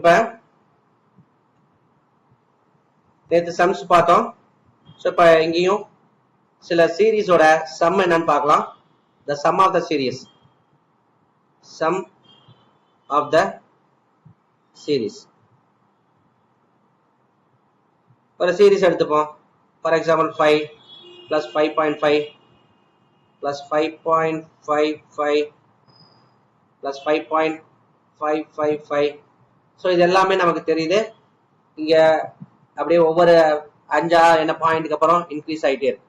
இப்போ நேற்று சம்ஸ் பார்த்தோம். ஸோ இப்போ இங்கேயும் சில சீரீஸோட சம் என்னன்னு பார்க்கலாம். The sum of the series, sum of the series. ஒரு சீரீஸ் எடுத்துப்போம். For example 5 + 5.5 + 5.55 + 5.555. ஸோ இது எல்லாமே நமக்கு தெரியுது. இங்க அப்படியே ஒவ்வொரு 5 என்ன பாயிண்ட்டுக்கு அப்புறம் இன்க்ரீஸ் ஆகிட்டே இருக்கு.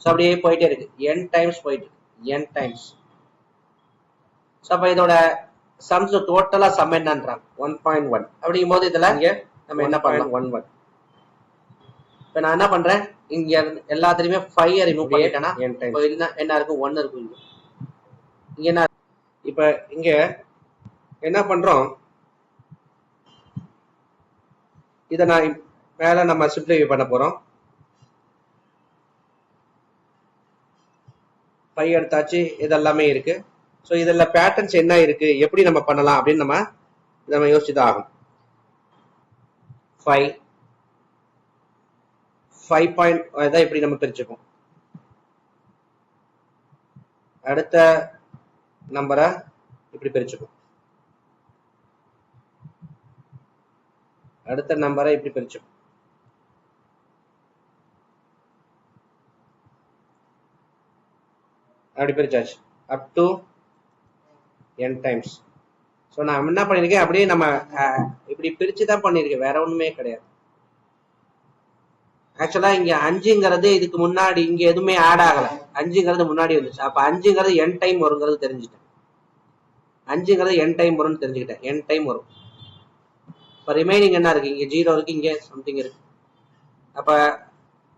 ஸோ அப்படியே போயிட்டே இருக்கு, n டைம்ஸ் போயிட்டு இருக்கு, n டைம்ஸ். ஸோ அப்போ இதோட சம்ஸ் டோட்டலா சம் என்னன்றாங்க 1.1. அப்படிங்கும் போது இதுல இங்க நம்ம என்ன பண்ணலாம் 11. இப்போ நான் என்ன பண்றேன், இங்க எல்லாத்துலயுமே 5 ரிமூவ் பண்ணிட்டேன்னா என்ன இருக்கு 1 இருக்கும். இங்க என்ன இப்ப இங்க என்ன பண்றோம், இதை நான் மேல நம்ம சிம்பிளிஃபை பண்ண போறோம். 5 எடுத்தாச்சு, இதெல்லாமே இருக்கு. ஸோ இதில் பேட்டர்ன்ஸ் என்ன இருக்கு, எப்படி நம்ம பண்ணலாம் அப்படின்னு நம்ம யோசிச்சுதான் ஆகும். 5 தான் இப்படி நம்ம பிரிச்சுப்போம். அடுத்த நம்பரை இப்படி பிரிச்சுப்போம், அடுத்த நம்பரை இப்படி பிரிச்சுப்போம். அப்படி பிரிச்சாச்சு up to n times. So நான் என்ன பண்ணியிருக்கேன், அப்படியே நம்ம இப்படி பிரிச்சு தான் பண்ணியிருக்கேன், வேற ஒண்ணுமே கிடையாது. ஆக்சுவலா இங்க 5ங்கிறது இதுக்கு முன்னாடி இங்க எதுவுமே ஆட் ஆகல, 5ங்கிறது முன்னாடி வந்துச்சு. அப்ப 5ங்கிறது n டைம் வருங்கிறது தெரிஞ்சுட்டேன், 5ங்கிறது n டைம் வரும்னு தெரிஞ்சுக்கிட்டேன், n டைம் வரும். இப்போ ரிமைனிங் என்ன இருக்கு, இங்க 0 இருக்கு, இங்க சம்திங் இருக்கு. அப்ப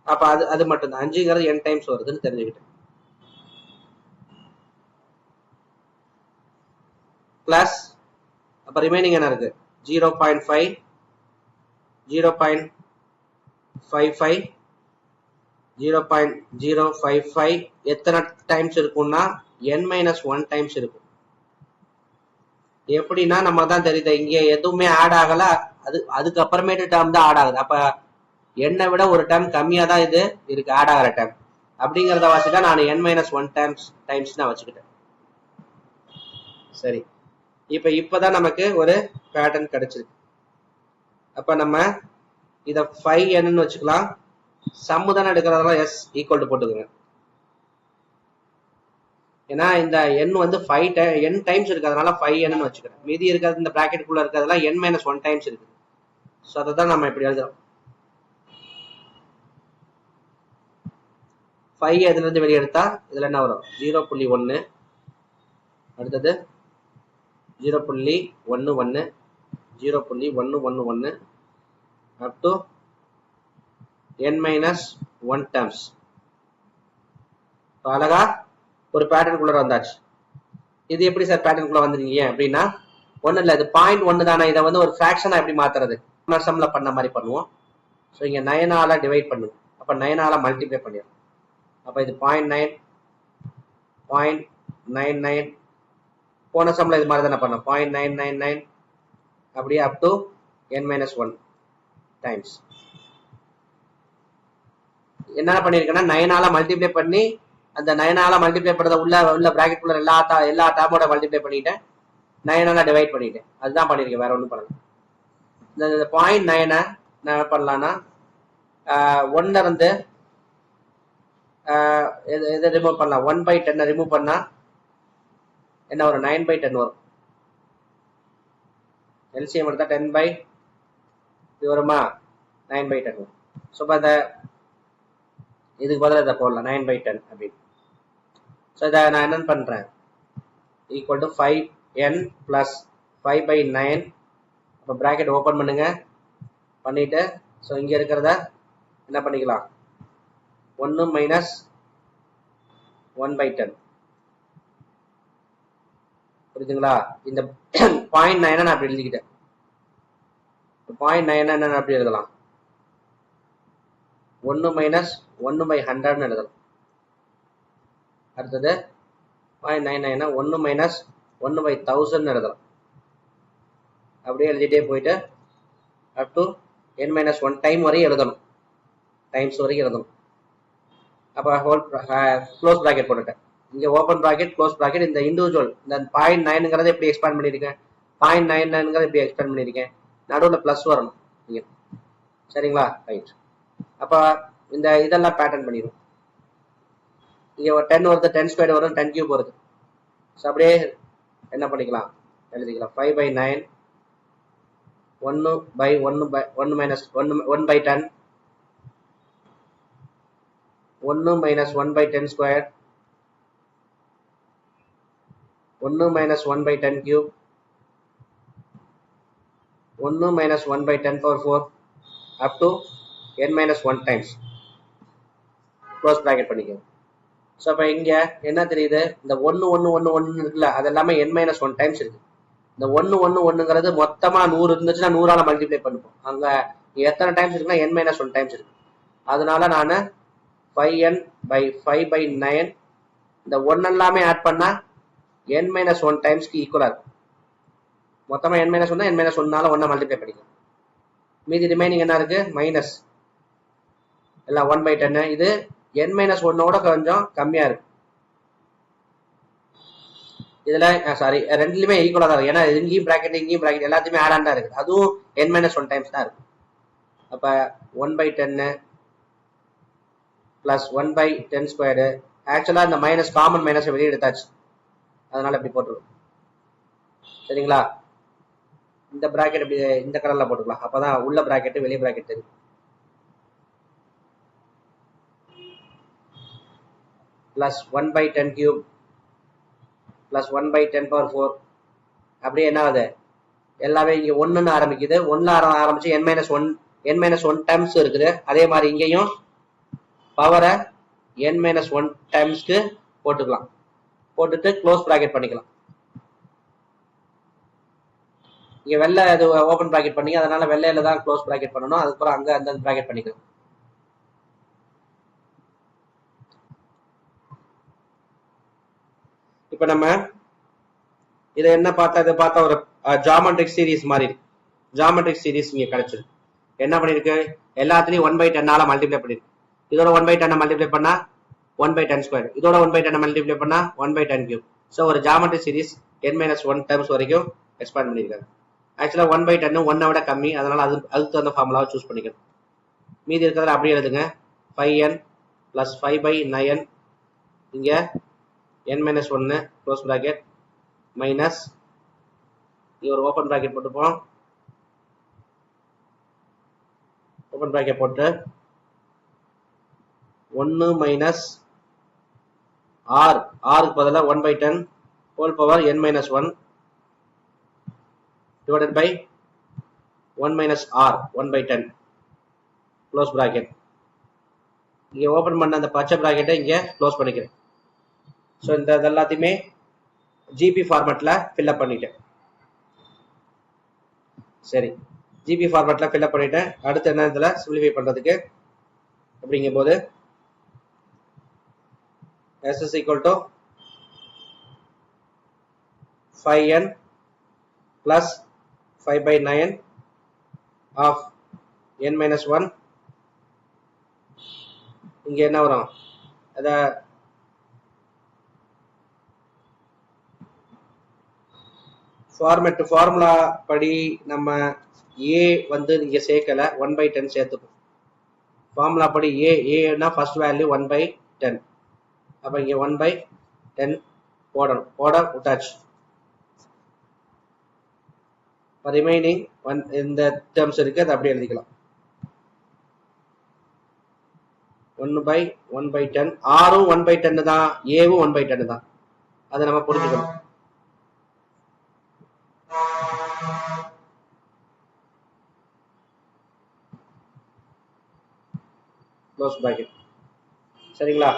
அப்ப அது மட்டும்தான், 5ங்கிறது n டைம்ஸ் வருதுன்னு தெரிஞ்சுக்கிட்டேன். பிளஸ் அப்ப ரிமைனிங் என்ன இருக்கு 0.5, 0.55, 0.055 எத்தனை டைம்ஸ் இருக்கும்னா n-1 டைம்ஸ் இருக்கும். எப்படின்னா நம்ம தான் தெரியுது, இங்க எதுவுமே ஆட் ஆகல, அதுக்கு அப்புறமேட்டு டேர்ம் தான் ஆட் ஆகுது. அப்ப என்னை விட ஒரு டேர்ம் கம்மியா தான் இது இருக்கு ஆட் ஆகிற டேர்ம். அப்படிங்கிறத வச்சுதான் நான் n-1 டைம்ஸ் நான் வச்சுக்கிட்டேன். சரி, இப்பதான் நமக்கு ஒரு பேட்டர்ன் கிடைச்சிருக்கு. அப்ப நம்ம இத 5n வச்சுக்கலாம். சம்மு தானே எடுக்கிறதெல்லாம் s ஈக்குவல் டு போட்டுக்கோங்க. ஏன்னா இந்த n வந்து 5 n டைம்ஸ் இருக்கு, அதனால 5n வச்சுக்கிறேன். மீதி இருக்கிறது இந்த பிராக்கெட்டுக்குள்ள இருக்கிறதெல்லாம் n-1 டைம்ஸ் இருக்கு. ஸோ அதை தான் நம்ம இப்படி எழுதுறோம். 5 இதுல இருந்து வெளியே எடுத்தா இதுல என்ன வரும் 0.1, அடுத்தது 0.11, 0.111 அப் டு n-1 டேர்ம்ஸ். அழகா ஒரு பேட்டர்னுக்குள்ள வந்தாச்சு. இது எப்படி சார் பேட்டர்னுக்குள்ள வந்துருக்கீங்க அப்படின்னா, ஒன்றும் இல்லை, இது 0.1 தானே, இதை வந்து ஒரு ஃபிராக்ஷனா எப்படி மாத்துறது, சம்ல பண்ண மாதிரி பண்ணுவோம். ஸோ இங்க 9 டிவைட் பண்ணுங்க, அப்ப 9 மல்டிப்ளை பண்ணிடும். அப்ப இது 0.9, 0.99, போன சம்ல இது மாதிரி தானே பண்ணோம் 0.999, அப்படியே அப் டு n-1 டைம்ஸ். என்ன பண்ணிருக்கேன்னா 9 மல்டிப்ளை பண்ணி அந்த 9 மல்டிப்ளை பண்ணத உள்ள பிராக்கெட் குள்ள எல்லா டேர்மோட மல்டிப்ளை பண்ணிட்டேன், 9 டிவைட் பண்ணிட்டேன். அதுதான் பண்ணிருக்கேன், வேற ஒன்றும் பண்ணல. இந்த 0.9 நான் என்ன பண்ணலாம்னா 1 இருந்து எதை ரிமூவ் பண்ணலாம், 1/10 ரிமூவ் பண்ணா என்ன வரும் 9/10 வரும். எல்சிஎம் எடுத்தா 10 இது வருமா 9/10 வரும். ஸோ இப்போ இந்த இதுக்கு பதிலாக இதை போடலாம் 9/10 அப்படின்னு. ஸோ இதை நான் என்னன்னு பண்றேன், ஈக்குவல் டு 5n + 5/9. அப்போ பிராக்கெட் ஓப்பன் பண்ணுங்க, பண்ணிட்டு ஸோ இங்க இருக்கிறத என்ன பண்ணிக்கலாம் 1 - 1/10. புரியுதுங்களா? இந்த 0.9 நான் அப்படி எழுதிக்கிட்டேன். 0.9 என்ன அப்படி எழுதலாம் 1 - 1/100 எழுதலாம். அடுத்தது 0.99 1 - 1/1000 எழுதலாம். அப்படியே எழுதிட்டே போயிட்டு அப் டு n-1 டைம் வரை எழுதணும், டைம்ஸ் வரைக்கும் எழுதணும். அப்போ ஹோல் க்ளோஸ் ப்ராக்கெட் போட்டுட்டேன். இங்கே ஓப்பன் ப்ராக்கெட் க்ளோஸ் ப்ராக்கெட். இந்த இண்டிவிஜுவல் இந்த 0.9ங்கிறத எப்படி எக்ஸ்பேண்ட் பண்ணியிருக்கேன், 0.99ங்கிறத எப்படி எக்ஸ்பேண்ட் பண்ணியிருக்கேன், நடுவில் ப்ளஸ் வரணும் இங்கே. சரிங்களா? ரைட். அப்போ இந்த இதெல்லாம் பேட்டர்ன் பண்ணிடும். இங்கே ஒரு 10 வருது, 10 ஸ்கொயர் வரும், 10 கியூப் வருது. ஸோ அப்படியே என்ன பண்ணிக்கலாம், எழுதிக்கலாம். 5/9 1/1 minus 1/10 1 minus 1/10 square 1 minus 1/10 cube 1 minus 1/10 power 4 up to n-1 times close bracket பண்ணிக்கோங்க. ஸோ அப்போ இங்கே என்ன தெரியுது, இந்த 1 1 1 1 இருக்குல்ல, அது எல்லாமே n-1 டைம்ஸ் இருக்கு. இந்த 1 1 1ங்கிறது மொத்தமாக 100 இருந்துச்சுன்னா 100ஆல மல்டிப்ளை பண்ணுவோம். அங்கே எத்தனை டைம்ஸ் இருக்குன்னா n-1 டைம்ஸ் இருக்கு. அதனால நான் 5n/5/9 இந்த 1 எல்லாமே ஆட் பண்ணா n-1 டைம்ஸ்க்கு ஈக்குவலா இருக்கும். மொத்தமாக n-1 n-1னால 1 மல்டிப்ளை பண்ணிக்கலாம். மீதி ரிமைனிங் என்ன இருக்கு, மைனஸ் எல்லாம் 1/10. இது n-1ஓட கொஞ்சம் கம்மியா இருக்கு. இதுல சாரி ரெண்டுலயுமே ஈக்குவலா தான் இருக்கு. ஏன்னா இங்கேயும் பிராக்கெட் எல்லாத்தையுமே ஆட் ஆன் தான் இருக்குது. அதுவும் n-1 டைம்ஸ் தான் இருக்கு. அப்ப 1/10 பிளஸ் 1/10 ஸ்கொயர்டு. ஆக்சுவலா இந்த மைனஸ் காமன் மைனஸ் வெளியே எடுத்தாச்சு, அதனால இப்படி போட்டுருவோம். சரிங்களா? இந்த பிராக்கெட் இப்படி இந்த கலர்ல போட்டுக்கலாம், அப்பதான் உள்ள பிராக்கெட் வெளியே பிராக்கெட் தெரியும். Plus 1/10 cube plus 1/10 power 4. அப்படியே என்ன ஆகுது, எல்லாமே இங்க 1ன்னு ஆரம்பிக்குது. 1ல ஆரம்பிச்சு n-1 டைம்ஸ் இருக்குது. அதே மாதிரி இங்கேயும் பவரை n-1 டைம்ஸ்க்கு போட்டுக்கலாம். போட்டுட்டு க்ளோஸ் ப்ராக்கெட் பண்ணிக்கலாம். இங்க வெள்ளை இது ஓப்பன் ப்ராக்கெட் பண்ணி, அதனால வெள்ளையில தான் க்ளோஸ் ப்ராக்கெட் பண்ணணும். அதுக்கப்புறம் அங்க அந்த ப்ராக்கெட் பண்ணிக்கலாம். இப்ப நம்ம இதை என்ன பார்த்தா ஒரு ஜாமெட்ரிக் சீரீஸ் மாதிரி. ஜாமெட்ரிக் சீரீஸ் இங்க கிடைச்சிருக்கு. என்ன பண்ணிருக்கு, எல்லாத்துலயும் 1/10 மல்டிப்ளை பண்ணிருக்கு. இதோட 1/10 மல்டிப்ளை பண்ணா 1/10 ஸ்கொயர், இதோட 1/10 மல்டிப்ளை பண்ணா 1/10 கியூப். ஸோ ஒரு ஜாமெட்ரிக் சீரீஸ் n-1 டைம்ஸ் வரைக்கும் எக்ஸ்பேண்ட் பண்ணிருக்காங்க. ஆக்சுவலா 1/10 1 விட கம்மி, அதனால அதுக்கு தகுந்த ஃபார்முலாவை சூஸ் பண்ணிக்கணும். மீதி இருக்கிறதுல அப்படியே எழுதுங்க. 5n பிளஸ் 5/9 இங்க n-1 க்ளோஸ் ப்ராக்கெட் மைனஸ் இங்க ஒரு ஓப்பன் ப்ராக்கெட் போட்டுப்போம். ஓப்பன் ப்ராக்கெட் போட்டு 1 மைனஸ் ஆருக்கு பதிலாக 1/10 whole power n-1 divided by 1 minus r 1/10 close bracket. இங்க ஓபன் பண்ண அந்த பச்சை ப்ராக்கெட்டை இங்க க்ளோஸ் பண்ணிக்கிறேன். ஸோ இந்த எல்லாத்தையுமே ஜிபி ஃபார்மேட்ல ஃபில்அப் பண்ணிட்டேன். சரி, ஜிபி ஃபார்மேட்ல ஃபில்அப் பண்ணிட்டேன். அடுத்து என்ன, இதுல சிம்பிளிஃபை பண்றதுக்கு அப்படிங்கும் போது s is equal to 5n plus 5/9 of n-1. இங்க என்ன வரும், அத ஃபார்முலா படி நம்ம a வந்து இங்க சேர்க்கல, 1/10 சேர்த்துப்போம். ஃபார்முலா படி a ஃபர்ஸ்ட் வேல்யூ 1/10. அப்ப இங்க 1/10 போடணும், போட விட்டாச்சு. ரிமைனிங் இந்த டேர்ம்ஸ் இருக்கு, அதை அப்படியே எழுதிக்கலாம். 1/1/10 ஆரும் 1/10 தான், ஏவும் 1/10 தான். அதை நம்ம புரிஞ்சுக்கணும். Close bracket. சரிங்களா?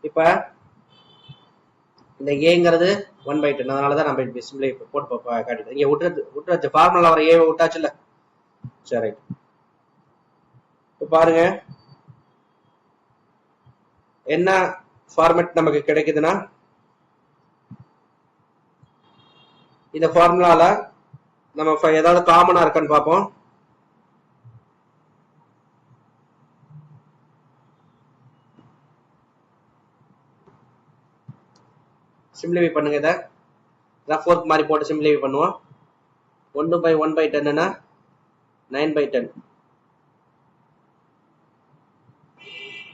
இப்ப இந்த ஏங்கிறது 1/10, அதனாலதான் நம்ம இப்படி சிம்பிளை போட்டு காட்டிட்டோம். இங்க விட்டுறது ஃபார்முலா வர ஏ விட்டாச்சு இல்ல. சரி, இப்ப பாருங்க என்ன ஃபார்மேட் நமக்கு கிடைக்குதுன்னா, இந்த ஃபார்முலால நம்ம ஏதாவது காமனா இருக்கான்னு பார்ப்போம். சிம்பிளிஃபை பண்ணுங்க. இதை ரஃப் ஒர்க் மாதிரி போட்டு சிம்பிளிஃபை பண்ணுவோம். 1/1/10 9/10.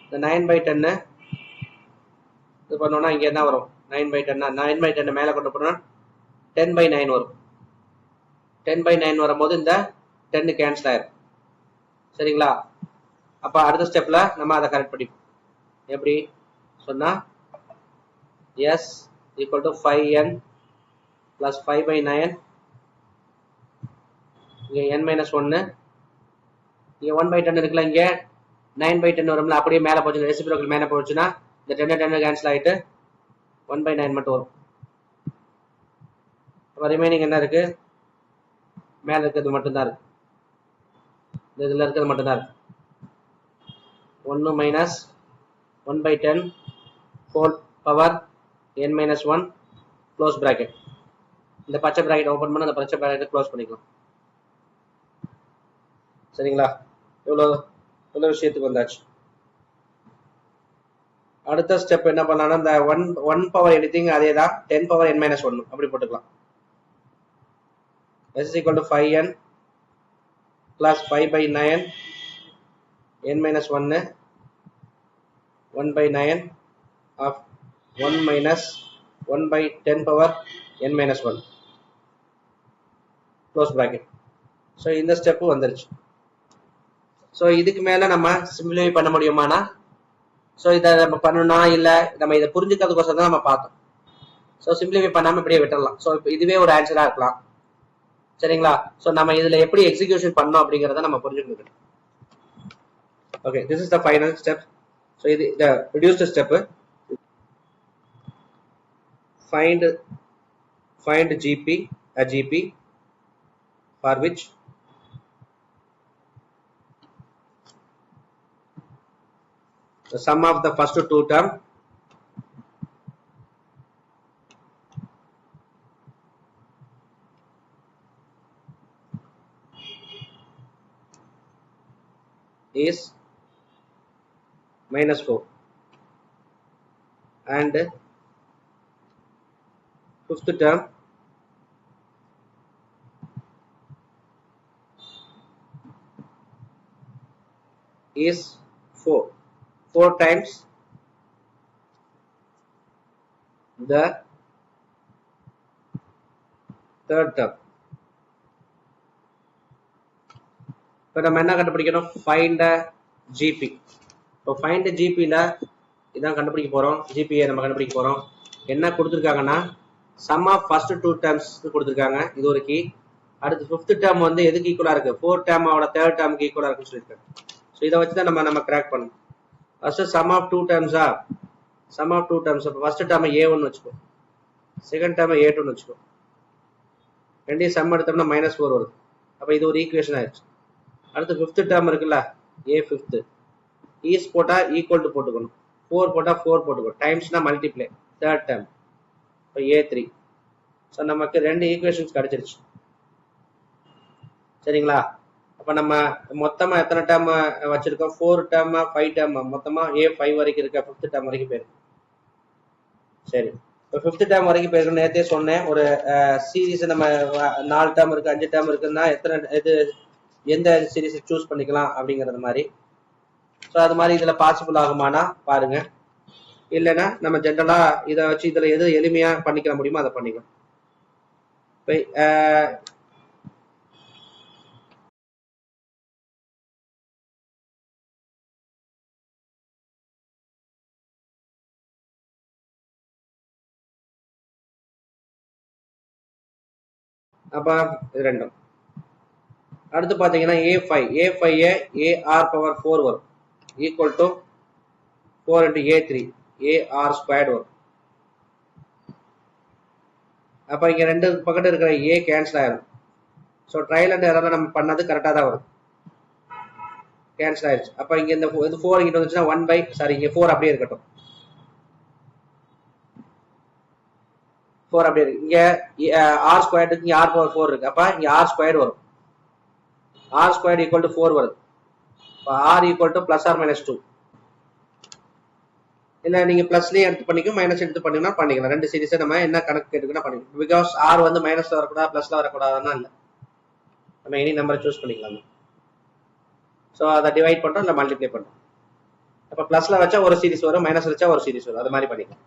இந்த 9/10 இது பண்ணோம்னா இங்க என்ன வரும்? 9/10 9/10 மேல கொண்டு போனா 10/9 வரும். 10/9 வரும்போது இந்த 10 கேன்சல் ஆயிரும். சரிங்களா? அப்ப அடுத்த ஸ்டெப்ல நம்ம அதை கரெக்ட் பண்ணிப்போம். எப்படி சொன்னா s equal to 5n plus 5/9 இங்க n minus 1 இங்க 1/10 இருக்குல்ல, இங்க 9/10 வரும்ல, அப்படியே மேல போச்சு ரெசிப்ரோக்கல் மேல போச்சுன்னா இந்த 10 கேன்சல் ஆயிட்டு 1/9 மட்டும் வரும். அப்ப ரிமைனிங் என்ன இருக்கு? மேல இருக்கிறது மட்டும்தான் இருக்கு. இதுல இருக்கிறது மட்டும்தான் இருக்கு. 1 minus 1/10 whole power n minus 1 close bracket. இந்த பச்சை bracket ஓபன் பண்ண அந்த பச்சை bracket க்ளோஸ் பண்ணிக்கலாம். சரிங்களா? இவ்வளவு விஷயத்துக்கு வந்தாச்சு. அடுத்த ஸ்டெப் என்ன பண்ணலாம்னா இந்த 1 power anything அதே தான் 10 power n minus 1 அப்படி போட்டுக்கலாம். s is equal to 5n plus 5/9 n minus 1 1/9 of 1 minus 1/10 power n minus 1 close bracket. So இந்த ஸ்டெப்பு வந்துருச்சு. ஸோ இதுக்கு மேல நம்ம சிம்பிளிஃபை பண்ண முடியுமானா, ஸோ இதை நம்ம பண்ணணும்னா இல்லை நம்ம இதை புரிஞ்சுக்கிறதுக்கோசம் தான் நம்ம பார்த்தோம். ஸோ சிம்பிளிஃபை பண்ணாம இப்படியே விட்டுடலாம். ஸோ இப்போ இதுவே ஒரு ஆன்சரா இருக்கலாம். சரிங்களா? ஸோ நம்ம இதுல எப்படி எக்ஸிகியூஷன் பண்ணோம் அப்படிங்கிறத நம்ம புரிஞ்சுக்கணும். Okay, this is the final step. So இது reduced step. Find GP, a GP for which the sum of the first two term is -4 and fifth term is 4 times the third term. இப்போ நம்ம என்ன கண்டுபிடிக்கணும்? Find GP. இப்போ find ஜிபியில் இதான் கண்டுபிடிக்க போகிறோம். ஜிபியை நம்ம கண்டுபிடிக்க போகிறோம். என்ன கொடுத்துருக்காங்கன்னா sum of first two terms கொடுத்துருக்காங்க. இது ஒரு கீ. அடுத்து ஃபிஃப்த் டேர்ம் வந்து எதுக்கு ஈக்குவலாக இருக்குது? ஃபோர்த் டேர்மோட தேர்ட் டேர்முக்கு ஈக்குவலாக இருக்குன்னு சொல்லியிருக்காங்க. ஸோ இதை வச்சு தான் நம்ம கிராக் பண்ணணும். ஃபர்ஸ்ட் சம் ஆஃப் டூ டேர்ம்ஸா? Sum of two terms. இப்போ ஃபர்ஸ்ட் டேர்மை A1 வச்சுக்கோ, செகண்ட் டேர்மை A2 வச்சுக்கோ. ரெண்டையும் சம் எடுத்தோம்னா -4 வருது. அப்போ இது ஒரு ஈக்குவேஷன் ஆயிடுச்சு. அடுத்து ஃபிஃப்த் டேர்ம் இருக்குல்ல, A5 ஈஸ் போட்டால் ஈக்குவல் டு போட்டுக்கணும், 4 போட்டால் 4 போட்டுக்கணும், டைம்ஸ்னா மல்டிப்ளை. தேர்ட் டேர்ம் இப்போ A3. ஸோ நமக்கு 2 ஈக்குவேஷன்ஸ் கிடைச்சிருச்சு. சரிங்களா? அப்போ நம்ம மொத்தமாக எத்தனை டேர்ம் வச்சிருக்கோம்? 4 டேர்மா 5 டேர்மா? மொத்தமாக A5 வரைக்கும் இருக்க, ஃபிஃப்த் டேர்ம் வரைக்கும் போயிருக்கு. சரி, இப்போ ஃபிஃப்த் டேர்ம் வரைக்கும் போயிருக்கு. நேற்றே சொன்னேன் ஒரு சீரீஸ் நம்ம 4 டேர்ம் இருக்கு 5 டேர்ம் இருக்குன்னா எந்த சீரீஸை சூஸ் பண்ணிக்கலாம் அப்படிங்கிறது மாதிரி. ஸோ அது மாதிரி இதில் பாசிபிள் ஆகுமானா பாருங்க. இல்லைன்னா நம்ம ஜென்ரலா இதை வச்சு இதில் எது எளிமையா பண்ணிக்க முடியுமோ அதை பண்ணிக்கலாம். அப்ப இது ரெண்டும். அடுத்து பாத்தீங்கன்னா A5 AR⁴ வரும், equal to 4 into A3 AR² வரும். அப்ப இங்க ரெண்டு பக்கத்து இருக்கிற A கேன்சல் ஆயிடும். ஸோ ட்ரையல் அண்ட் எரர்ல நம்ம பண்ணது கரெக்டா தான் வரும், கேன்சல் ஆயிடுச்சு. அப்ப இங்க இந்த இது 4 இங்கிட்ட வந்துச்சுன்னா 1/, இங்க 4 அப்படியே இருக்கட்டும். 4 அப்படியே இருக்கு. இங்க R² இருக்கு, இங்க R⁴ இருக்கு. அப்ப இங்க R² வரும். R² = 4 வருது. R = +or -2. இல்லை நீங்கள் ப்ளஸ்லேயும் எடுத்து பண்ணிக்கும் மைனஸ் எடுத்து பண்ணிங்கன்னா பண்ணிக்கலாம். ரெண்டு சீரிஸை நம்ம என்ன கணக்கு கேட்டுக்குன்னா பண்ணிக்கலாம். பிகாஸ் ஆர் வந்து மைனஸில் வரக்கூடாது ப்ளஸில் வரக்கூடாதுன்னா இல்லை, நம்ம எனி நம்பரை சூஸ் பண்ணிக்கலாம். ஸோ அதை டிவைட் பண்ணுறோம் இல்லை மல்டிப்ளை பண்ணுறோம். அப்போ ப்ளஸில் வச்சா ஒரு சீரிஸ் வரும், மைனஸ் வச்சா ஒரு சீரிஸ் வரும், அது மாதிரி பண்ணிக்கலாம்.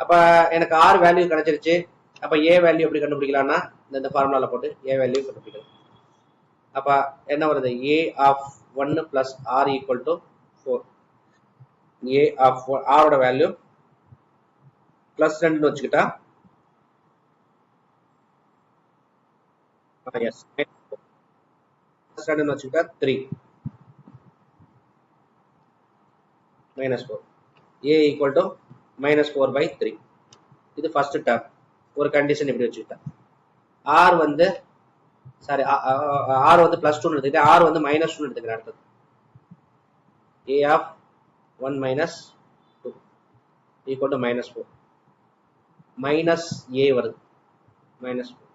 அப்போ எனக்கு ஆர் வேல்யூ கிடைச்சிருச்சு. அப்போ ஏ வேல்யூ எப்படி கண்டுபிடிக்கலாம்னா இந்த ஃபார்முலாவில் போட்டு ஏ வேல்யூ கண்டுபிடிக்கலாம். அப்போ என்ன வருது, A of 1 + R equal to 4. A of ஆரோட வேல்யூ +2 வச்சுக்கிட்டா எஸ் +2 வச்சுக்கிட்டா 3 -4. A equal to -4/3. இது ஃபர்ஸ்ட் டேர்ம். ஒரு கண்டிஷன் இப்படி வச்சுக்கிட்டா ஆர் வந்து சாரி ஆர் வந்து +2 எடுத்துக்கிட்டேன், ஆர் வந்து -2 எடுத்துக்கிறேன். அடுத்தது ஏ ஆஃப் 1 - 2 ஈக்குவல் டு -4 மைனஸ் ஏ வருது, -4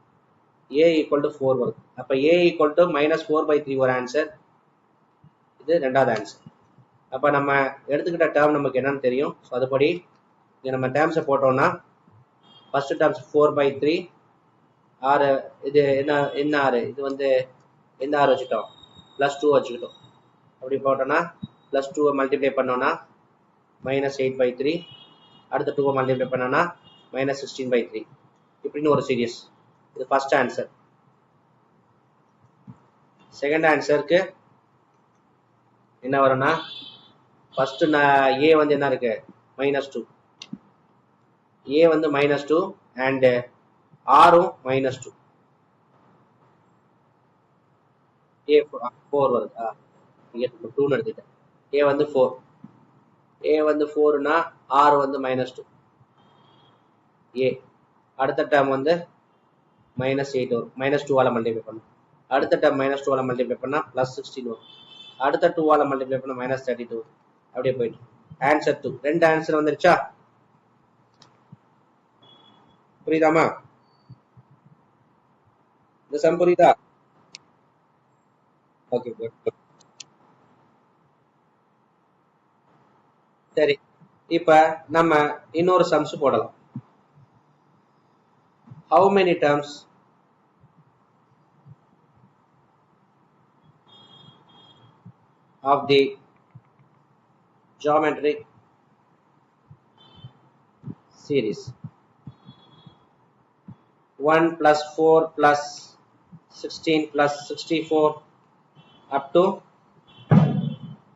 ஏ ஈக்குவல் டு 4 வருது. அப்போ ஏ ஈக்குவல் டு -4/3 ஒரு ஆன்சர். இது ரெண்டாவது ஆன்சர். அப்போ நம்ம எடுத்துக்கிட்ட டேர்ம் நமக்கு என்னன்னு தெரியும். ஸோ அதுபடி இங்கே நம்ம டேர்ம்ஸை போட்டோம்னா ஃபர்ஸ்ட் டேர்ம்ஸ் 4/3 ஆறு, இது என்ன ஆறு, இது வந்து எந்த ஆறு வச்சுட்டோம், +2 வச்சுக்கிட்டோம். அப்படி போட்டோம்னா +2 மல்டிப்ளை பண்ணோம்னா -8/3, அடுத்த 2 மல்டிப்ளை பண்ணோம்னா -16/3. இப்படின்னு ஒரு சீரியஸ். இது ஃபர்ஸ்ட் ஆன்சர். செகண்ட் ஆன்சருக்கு என்ன வரும்னா ஃபர்ஸ்ட் ஏ வந்து என்ன இருக்கு, -2. ஏ வந்து -2 அண்ட் ஆரும் -2. ஏ 4 வருது. 2 எடுத்துட்டேன். ஏ வந்து 4. ஏ வந்து 4னா ஆர் வந்து -2 ஏ. அடுத்த டேர்ம் வந்து -8 வரும், -2 மல்டிப்ளை பண்ணும். அடுத்த டேர்ம் -2 மல்டிப்ளை பண்ணா +16 வரும். அடுத்த 2 மல்டிப்ளை பண்ணா -32. அப்படியே போயிட்டு ஆன்சர் 2. ரெண்டு ஆன்சர் வந்துருச்சா? புரியுதாமா? இந்த சம் புரியுதா? Okay good. சரி, இப்ப நம்ம இன்னொரு சம்ஸ் போடலாம். How many terms of the geometric series 1 + 4 + 16 + 64 up to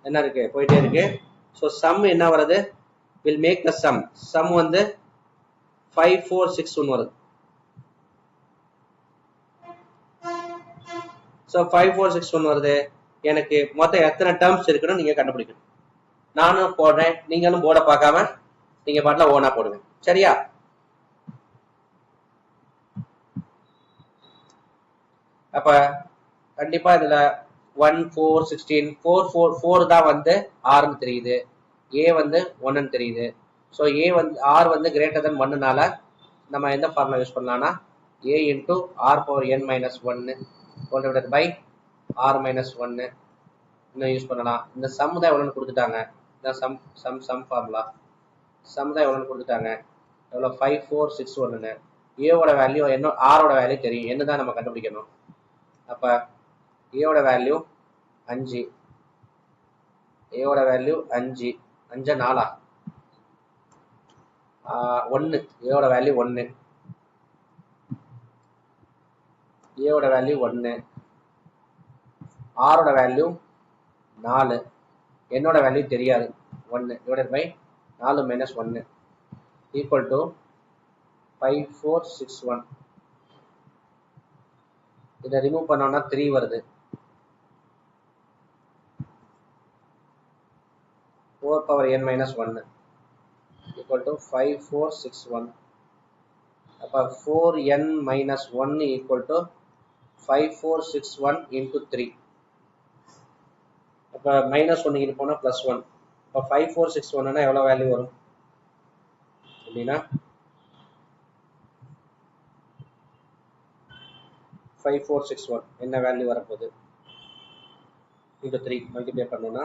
என்ன இருக்கு, போயிட்டே இருக்கு. ஸோ சம் என்ன வருது, வில் மேக் த சம் வந்து 5461 வருது. ஸோ 5461 வருது. எனக்கு மொத்தம் எத்தனை டேர்ம்ஸ் இருக்குன்னு நீங்க கண்டுபிடிக்கணும். நானும் போடுறேன், நீங்களும் போர்டை பார்க்காம நீங்க பாட்டில் ஓனா போடுவேன். சரியா? அப்ப கண்டிப்பா இதுல 1 4 16 4 தான் வந்து ஆர்னு தெரியுது, ஏ வந்து 1ன்னு தெரியுது. ஸோ ஏ வந்து ஆர் வந்து கிரேட்டர் தென் 1னால நம்ம எந்த ஃபார்முலா யூஸ் பண்ணலாம்னா A into r⁻n - 1 divided by r - 1 இன்னும் யூஸ் பண்ணலாம். இந்த சம் தான் எவ்வளோன்னு கொடுத்துட்டாங்க. இந்த சம் ஃபார்முலா சம் தான் எவ்வளோன்னு கொடுத்துட்டாங்க. எவ்வளோ 5461. ஏவோட வேல்யூ என்ன, ஆரோட வேல்யூ தெரியும், என்ன தான் நம்ம கண்டுபிடிக்கணும். அப்போ ஏவோட வேல்யூ 5, ஏவோட வேல்யூ 5 5 4 1, ஏவோட வேல்யூ 1, ஏவோட வேல்யூ 1, ஆரோட வேல்யூ 4, என்னோட வேல்யூ தெரியாது 1 டிவைடட் பை 4 - 1 ஈக்குவல் டு 5461. இதை ரிமூவ் பண்ணோம்னா 3 வருது. 4⁻n - 1 equal to 5461. அப்போ 4n - 1 equal to 5461 into 3. அப்போ -1 இங்கே போனால் +1. இப்போ 5461 எவ்வளோ வேல்யூ வரும் அப்படின்னா 5461 என்ன வேல்யூ வரப்போகுது into 3 மல்டிப்ளை பண்ணோம்னா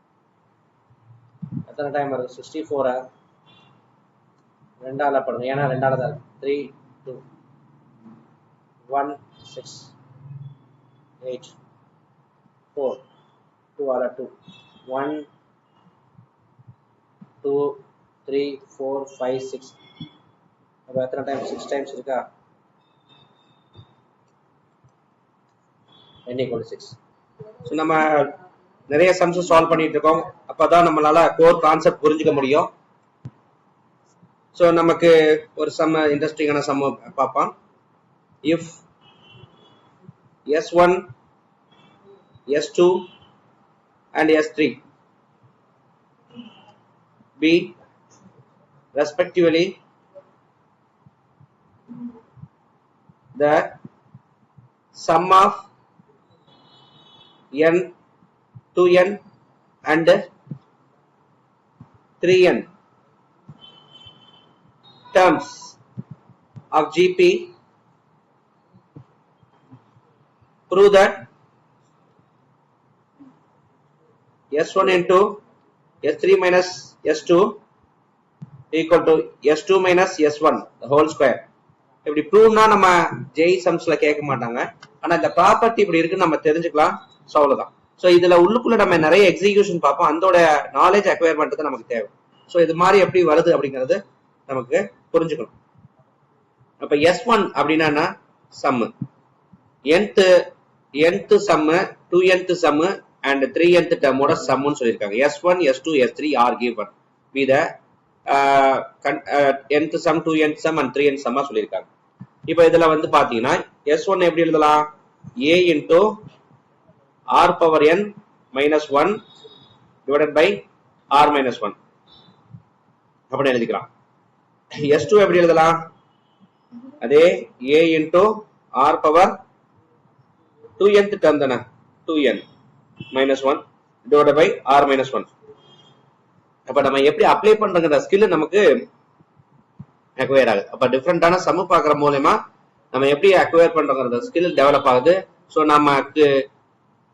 எத்தனை டைம் இருக்கு 64 ரெண்டால பண்ணுங்க ஏன்னா ரெண்டால தான் 3 2 1 6 8 4 2 ஆல 2 1 2 3 4 5 6 அப்ப எத்தனை டைம் 6 டைம்ஸ் இருக்கா n equal to 6. ஸோ நம்ம நிறைய சம்ஸ் சால்வ் பண்ணிட்டு இருக்கோம். அப்பதான் நம்மளால கோர் கான்செப்ட் புரிஞ்சுக்க முடியும். ஸோ நமக்கு ஒரு சம் இன்ட்ரெஸ்டிங்கான சம் பார்ப்போம். If S1, S2 and S3 be respectively the sum of n, 2n and 3n terms of GP, prove that S1 into S3 minus S2 equal to S2 minus S1 the whole square. இப்படி ப்ரூவ்னா நம்ம ஜெய் சம்ஸ்ல கேட்க மாட்டாங்க. ஆனா இந்த property இப்படி இருக்குன்னு நம்ம தெரிஞ்சுக்கலாம். ஸோ அவ்வளவுதான். ஸோ இதுல உள்ளுக்குள்ள நம்ம நிறைய எக்ஸிகியூஷன் பார்ப்போம். அதோட நாலேஜ் அக்வயர் பண்றது நமக்கு தேவை. ஸோ இது மாதிரி எப்படி வருது அப்படிங்கிறது நமக்கு புரிஞ்சுக்கணும். அப்ப S1 அப்படின்னா சம்மு, nth Jammu, 2nth Jammu and 3nth டேர்மோட சம்முன்னு சொல்லியிருக்காங்க. S1, S2, S3 are given be the nth sum, 2nth sum and 3nth sum சொல்லியிருக்காங்க. இப்போ இதுல வந்து பாத்தீங்கன்னா S1 எப்படி எழுதலாம்? A into R power n minus 1 divided by R minus 1 அப்படின்னு எழுதிக்கலாம். S2 எப்படி எழுதலாம்? அதே A into R power 2nth term தானே, 2n minus 1 divided by R minus 1. அப்ப நம்ம எப்படி அப்ளை பண்றங்கிற ஸ்கில் நமக்கு அக்வயர் ஆகுது. அப்ப டிஃப்ரெண்டான சம் பாக்குற மூலமா நம்ம எப்படி அக்வயர் பண்றோங்கிற ஸ்கில் டெவலப் ஆகுது. ஸோ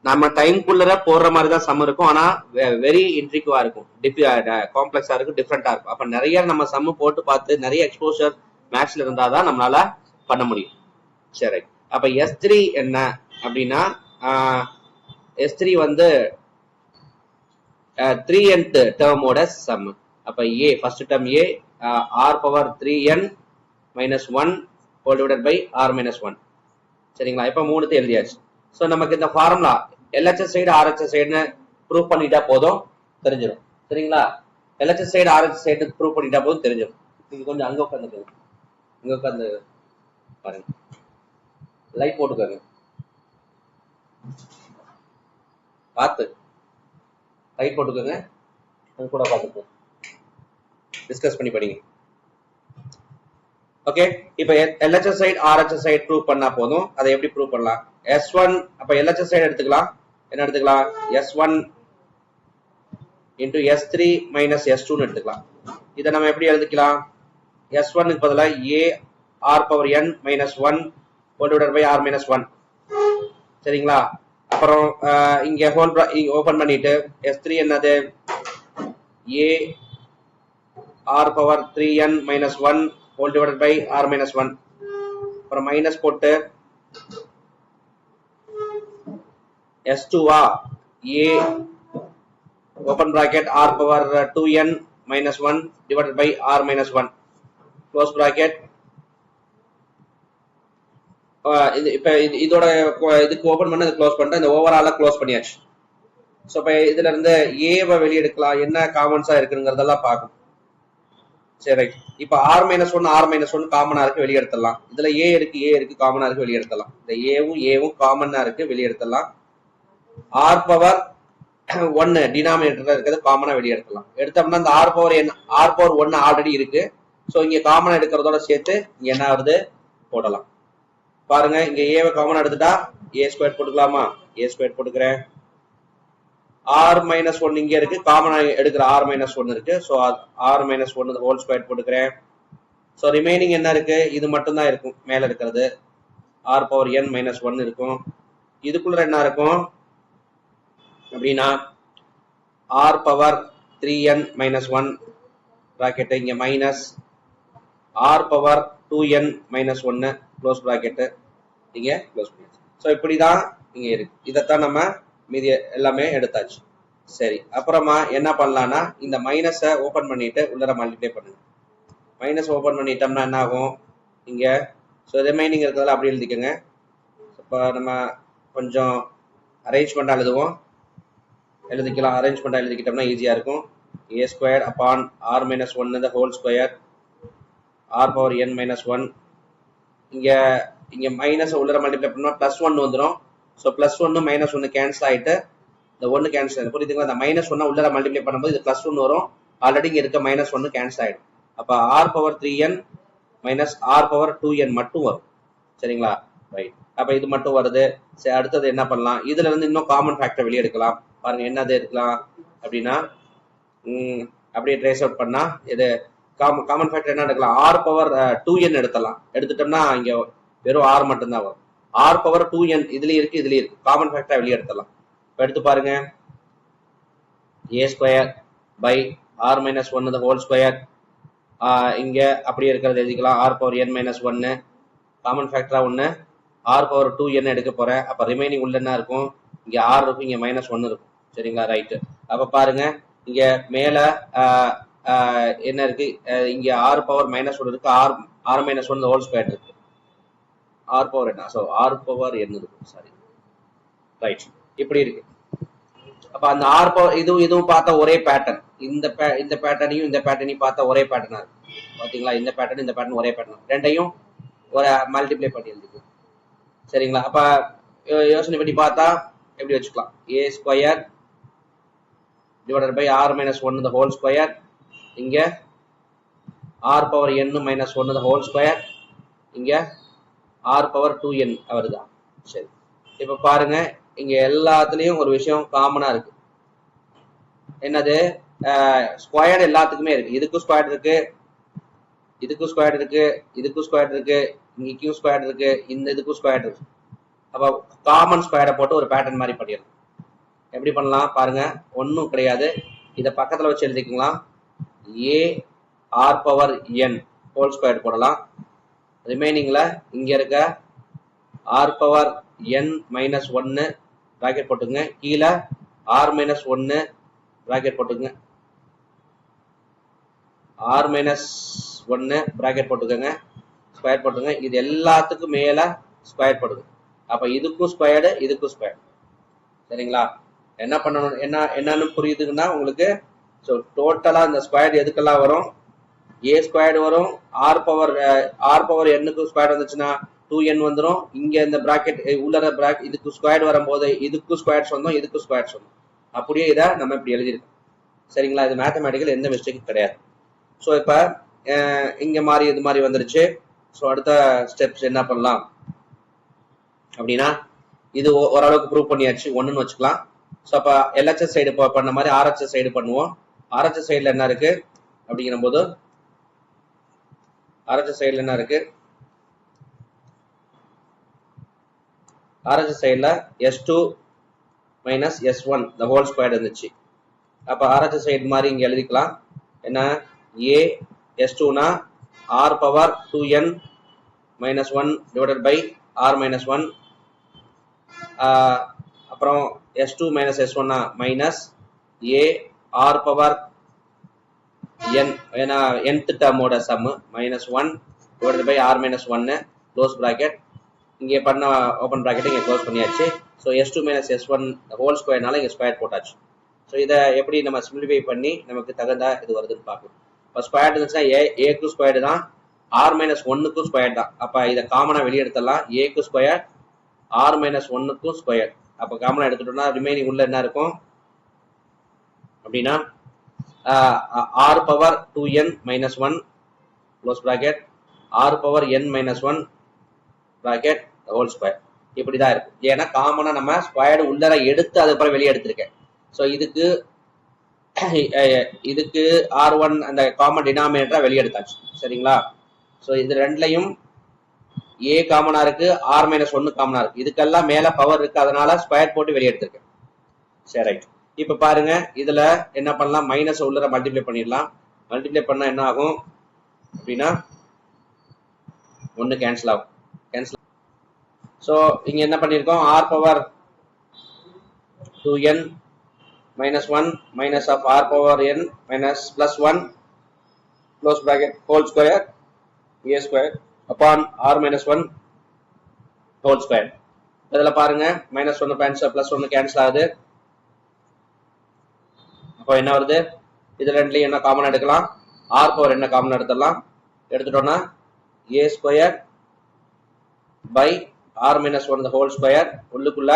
நம்ம டைம்குள்ளர போடுற மாதிரி தான் சம் இருக்கும். ஆனா வெரி இன்ட்ரிக்வா இருக்கும், காம்ப்ளெக்ஸா இருக்கும், டிஃப்ரெண்டா இருக்கும். அப்ப நிறைய நம்ம சம் போட்டு பார்த்து நிறைய எக்ஸ்போஷர் மேக்ஸ்ல இருந்தாதான் நம்மளால பண்ண முடியும். சரி, அப்ப S3 என்ன அப்படின்னா S3 வந்து 3nth டேர்மோட சம். அப்ப A first term A R power 3n minus 1 whole divided by R minus 1. சரிங்களா? இப்ப மூணுத்தையும் எழுதியாச்சு. ஸோ நமக்கு இந்த ஃபார்முலா LHS சைடு RHS சைடுன்னு ப்ரூவ் பண்ணிட்டா போதும், தெரிஞ்சிடும். சரிங்களா? LHS side RHS side prove பண்ணிட்டா போதும், தெரிஞ்சிடும். நீங்க கொஞ்சம் அங்க உட்காந்துக்கோங்க, இங்க உட்காந்து பாருங்க, லைட் போட்டுக்கோங்க, பார்த்து லைட் போட்டுக்கோங்க, அது கூட பார்த்துக்கோ, டிஸ்கஸ் பண்ணி படிங்க. ஓகே, இப்போ LHS side RHS side prove பண்ணா போதும். அதை எப்படி ப்ரூவ் பண்ணலாம்? S1 அப்ப LHS சைடு எடுத்துக்கலாம். என்ன எடுத்துக்கலாம்? S1 into S3 minus S2 ன்னு எடுத்துக்கலாம். இதை நம்ம எப்படி எழுதிக்கலாம்? S1 க்கு பதிலா A R power n minus 1 whole divided by R minus 1. சரிங்களா? அப்புறம் இங்க ஹோல் ஓபன் பண்ணிட்டு S3 என்னது? A R power 3n minus 1 whole divided by R minus 1. அப்புறம் மைனஸ் போட்டு S2 A open bracket R power 2n minus 1 divided by R minus 1 close bracket. இப்ப இதோட இதுக்கு ஓபன் பண்ண க்ளோஸ் பண்ணிட்டு இந்த ஓவராலா க்ளோஸ் பண்ணியாச்சு. ஸோ இப்ப இதுல இருந்து ஏவை வெளியெடுக்கலாம், என்ன காமன்ஸா இருக்குங்கிறதெல்லாம் பார்க்கணும். சரி, இப்ப R minus 1 காமனா இருக்கு, வெளியெடுத்துடலாம். இதுல A இருக்கு காமனா இருக்கு, வெளியெடுத்துடலாம். இந்த ஏவும் காமனா இருக்கு, வெளியெடுத்துடலாம். R பவர் 1 டினாமினேட்டர்ல இருக்கிறது காமனா வெளியெடுத்துடலாம். எடுத்தோம்னா இந்த R பவர் 1 ஆல்ரெடி இருக்கு. ஸோ இங்க காமனா எடுக்கிறதோட சேர்த்து இங்க என்ன வருது போடலாம். பாருங்க, இங்க ஏவை காமனா எடுத்துட்டா A ஸ்கொயர் போட்டுக்கலாமா? A ஸ்கொயர் போட்டுக்கிறேன். R minus 1 இங்க இருக்கு, காமனா எடுக்கிற R minus 1 இருக்கு. So R minus 1 whole square போட்டுக்கிறேன். ஸோ ரிமைனிங் என்ன இருக்கு? இது மட்டும் தான் இருக்கும், மேல இருக்கிறது R பவர் n minus 1 இருக்கும். இதுக்குள்ள என்ன இருக்கும் அப்படின்னா R power 3n minus 1 bracket இங்க minus r power 2n minus 1 close bracket இங்க close பண்ணியாச்சு. ஸோ இப்படிதான் இங்க இருக்கு. இதைத்தான் நம்ம மீதி எல்லாமே எடுத்தாச்சு. சரி, அப்புறமா என்ன பண்ணலாம்னா இந்த மைனஸை ஓபன் பண்ணிட்டு உள்ளர மல்டிப்ளை பண்ணுங்க. மைனஸ் ஓபன் பண்ணிட்டோம்னா என்ன ஆகும் இங்க? ஸோ ரிமைனிங் இருக்கிறதால அப்படி எழுதிக்கோங்க. இப்போ நம்ம கொஞ்சம் அரேஞ்ச்மெண்டா எழுதிக்கலாம். அரேஞ்ச்மெண்டா எழுதிக்கிட்டோம்னா ஈஸியா இருக்கும். a squared upon r minus 1 the whole square r power n minus 1 இங்க மைனஸ் உள்ளர மல்டிப்ளை பண்ணா பிளஸ் 1 வந்துடும். ஸோ பிளஸ் 1 மைனஸ் 1 கேன்சல் ஆயிட்டு இந்த 1 கேன்சல் ஆயிடும். புரியுதுங்களா? இந்த மைனஸ் 1 உள்ளர மல்டிப்ளை பண்ணும்போது இது பிளஸ் 1 வரும். ஆல்ரெடி இங்க இருக்க மைனஸ் 1 கேன்சல் ஆயிடும். அப்ப r power 3n minus r power 2n மட்டும் வரும். சரிங்களா? ரைட். அப்ப இது மட்டும் வருது. சரி, அடுத்தது என்ன பண்ணலாம்? இதுல இருந்து இன்னும் காமன் ஃபேக்டர் வெளியே எடுக்கலாம். பாருங்க என்னது எடுக்கலாம் அப்படின்னா அப்படியே ட்ரேஸ் அவுட் பண்ணா இது காமன் ஃபேக்டர் என்ன எடுக்கலாம்? r பவர் 2n எடுத்துடலாம். எடுத்துட்டோம்னா இங்க வெறும் r மட்டும்தான் வரும். r பவர் 2n இதுலயும் இருக்கு. காமன் ஃபேக்டர் வெளியே எடுத்துடலாம். இப்போ எடுத்து பாருங்க. a square by r minus 1 the whole square இங்க அப்படியே இருக்கிறது எழுதிக்கலாம். r power n minus 1 common ஃபேக்டரா 1 r பவர் 2n எடுக்க போறேன். அப்ப ரிமைனிங் உள்ள என்ன இருக்கும்? இங்க r இருக்கும், இங்க மைனஸ் 1 இருக்கும். சரிங்களா? ரைட். அப்ப பாருங்க இங்க மேல என்ன இருக்கு? இங்க r பவர் மைனஸ் 1 இருக்கு. r மைனஸ் 1 ஹோல் ஸ்கொயர் இருக்கு. r பவர் என்ன? ஸோ r பவர் n இருக்கும். Sorry, right. இப்படி இருக்கு. அப்ப அந்த r பவர் இதுவும் பார்த்தா ஒரே பேட்டர்ன். இந்த பேட்டர்னையும் இந்த பேட்டர்னையும் பார்த்தா ஒரே பேட்டர்னா இருக்கு. பாத்தீங்களா? இந்த பேட்டர்ன் ஒரே பேட்டர்ன். ரெண்டையும் ஒரு மல்டிப்ளை பண்ணி எழுதிக்கும். சரிங்களா? அப்ப யோசனை பண்ணி பார்த்தா எப்படி வச்சுக்கலாம்? a square divided by r minus 1 the whole square இங்க r power n minus 1 the whole square இங்க r power 2n வருதா? சரி, இப்ப பாருங்க இங்க எல்லாத்துலயும் ஒரு விஷயம் காமனா இருக்கு. என்னது? ஸ்கொயர் எல்லாத்துக்குமே இருக்கு. இதுக்கும் ஸ்கொயர் இருக்கு, இதுக்கும் ஸ்கொயர் இருக்கு, இதுக்கும் ஸ்கொயர் இருக்கு, இங்கேயும் ஸ்கொயர் இருக்கு, இந்த இதுக்கும் ஸ்கொயர் இருக்கு. அப்ப காமன் ஸ்கொயரை போட்டு ஒரு பேட்டர்ன் மாதிரி பண்ணிடலாம். எப்படி பண்ணலாம் பாருங்க. ஒன்றும் கிடையாது. இதை பக்கத்துல வச்சு எழுதிக்கலாம். a r power n whole square போடலாம். ரிமைனிங்ல இங்க இருக்க r power n minus 1 bracket போட்டுங்க. கீழே r மைனஸ் 1 பிராக்கெட் போட்டுங்க. r மைனஸ் 1 பிராக்கெட் போட்டுக்கோங்க. ஸ்கொயர் போட்டுங்க. இது எல்லாத்துக்கும் மேல ஸ்கொயர் போடுங்க. அப்ப இதுக்கும் ஸ்கொயர்டு, இதுக்கும் ஸ்கொயர். சரிங்களா? என்ன பண்ணணும், என்னன்னு புரியுதுங்கன்னா உங்களுக்கு? ஸோ டோட்டலா இந்த ஸ்கொயர் எதுக்கெல்லாம் வரும்? ஏ ஸ்கொயர்டு வரும். ஆர் பவர் எண்ணுக்கு ஸ்கொயர் வந்துச்சுன்னா 2n வந்துடும். இங்க இந்த பிராக்கெட் உள்ளர பிராக்கெட் இதுக்கு ஸ்கொயர் வரும்போது இதுக்கும் ஸ்கொயர்ஸ் வந்தோம், இதுக்கும் ஸ்கொயர்ஸ் வந்தோம். அப்படியே இதை நம்ம இப்படி எழுதிருக்கோம். சரிங்களா? இது மேத்தமேட்டிக்கல் எந்த மிஸ்டேக்கும் கிடையாது. ஸோ இப்ப இங்க மாதிரி இது மாதிரி வந்துருச்சு. ஸோ அடுத்த ஸ்டெப்ஸ் என்ன பண்ணலாம் அப்படின்னா, இது ஓரளவுக்கு ப்ரூவ் பண்ணியாச்சு, ஒண்ணுன்னு வச்சுக்கலாம். ஸோ அப்ப எல்ஹெச்எஸ் சைடு பண்ண மாதிரி ஆர்ஹெச்எஸ் சைடு பண்ணுவோம். ஆர்ஹெச்எஸ் சைடுல என்ன இருக்கு அப்படிங்கிற போது, ஆர்ஹெச்எஸ் சைடுல என்ன இருக்கு? ஆர்ஹெச்எஸ் சைடுல s2 minus s1 the whole square இருந்துச்சு. அப்ப ஆர்ஹெச்எஸ் சைடு மாதிரி இங்க எழுதிக்கலாம். என்ன? a s2னா r power 2n minus 1 divided by r minus 1. அப்புறம் s2 minus s1 minus a r power n, ஏன்னா nth டேர்மோட sum minus 1 divided by r minus 1 close bracket. இங்கே பண்ண ஓப்பன் பிராக்கெட் இங்கே க்ளோஸ் பண்ணியாச்சு. So s2 minus s1 whole ஸ்கொயர்னால இங்கே square போட்டாச்சு. ஸோ இதை எப்படி நம்ம சிம்பிளிஃபை பண்ணி நமக்கு தகுந்தா இது வருதுன்னு பார்க்கணும். இப்போ ஸ்கொயர் இருந்துச்சுன்னா ஏக்கு ஸ்கொயர் தான், r மைனஸ் 1க்கும் ஸ்கொயர் தான். அப்போ இதை காமனா வெளியே எடுத்துடலாம். ஏக்கு ஸ்கொயர், r மைனஸ் 1க்கும் ஸ்கொயர். அப்போ காமனா எடுத்துட்டோம்னா ரிமைனிங் உள்ள என்ன இருக்கும் அப்படின்னா r power 2n minus 1 close bracket, r power n minus 1 bracket whole square. இப்படிதான் இருக்கும். ஏன்னா காமனா நம்ம ஸ்கொயர் உள்ளர எடுத்து அதுக்கப்புறம் வெளியே எடுத்திருக்கேன். ஸோ இதுக்கு r1 அந்த காமன் டினாமினேட்டரா வெளியே எடுத்தாச்சு. சரிங்களா? ஸோ இது ரெண்டுலையும் a காமனா இருக்கு, r மைனஸ் 1 காமனா இருக்கு. இதுக்கெல்லாம் மேல பவர் இருக்கு, அதனால ஸ்கொயர் போட்டு வெளியே எடுத்திருக்கேன். சரி, ரைட். இப்ப பாருங்க இதுல என்ன பண்ணலாம், மைனஸ் உள்ள மல்டிப்ளை பண்ணிடலாம். மல்டிப்ளை பண்ணா என்ன ஆகும் அப்படின்னா 1 கேன்சல் ஆகும். கேன்சல். ஸோ இங்க என்ன பண்ணிருக்கோம், R power 2n minus 1 minus of r power n minus plus 1 close bracket whole square a square upon r minus 1 whole square. இதுல பாருங்க minus 1 கேன்சல் plus 1 கேன்சல் ஆகுது. அப்போ என்ன வருது, இது ரெண்டுலயும் என்ன காமன் எடுக்கலாம், r power என்ன காமன் எடுத்துடலாம். எடுத்துட்டோம்னா a square by r minus 1 the whole square உள்ளுக்குள்ள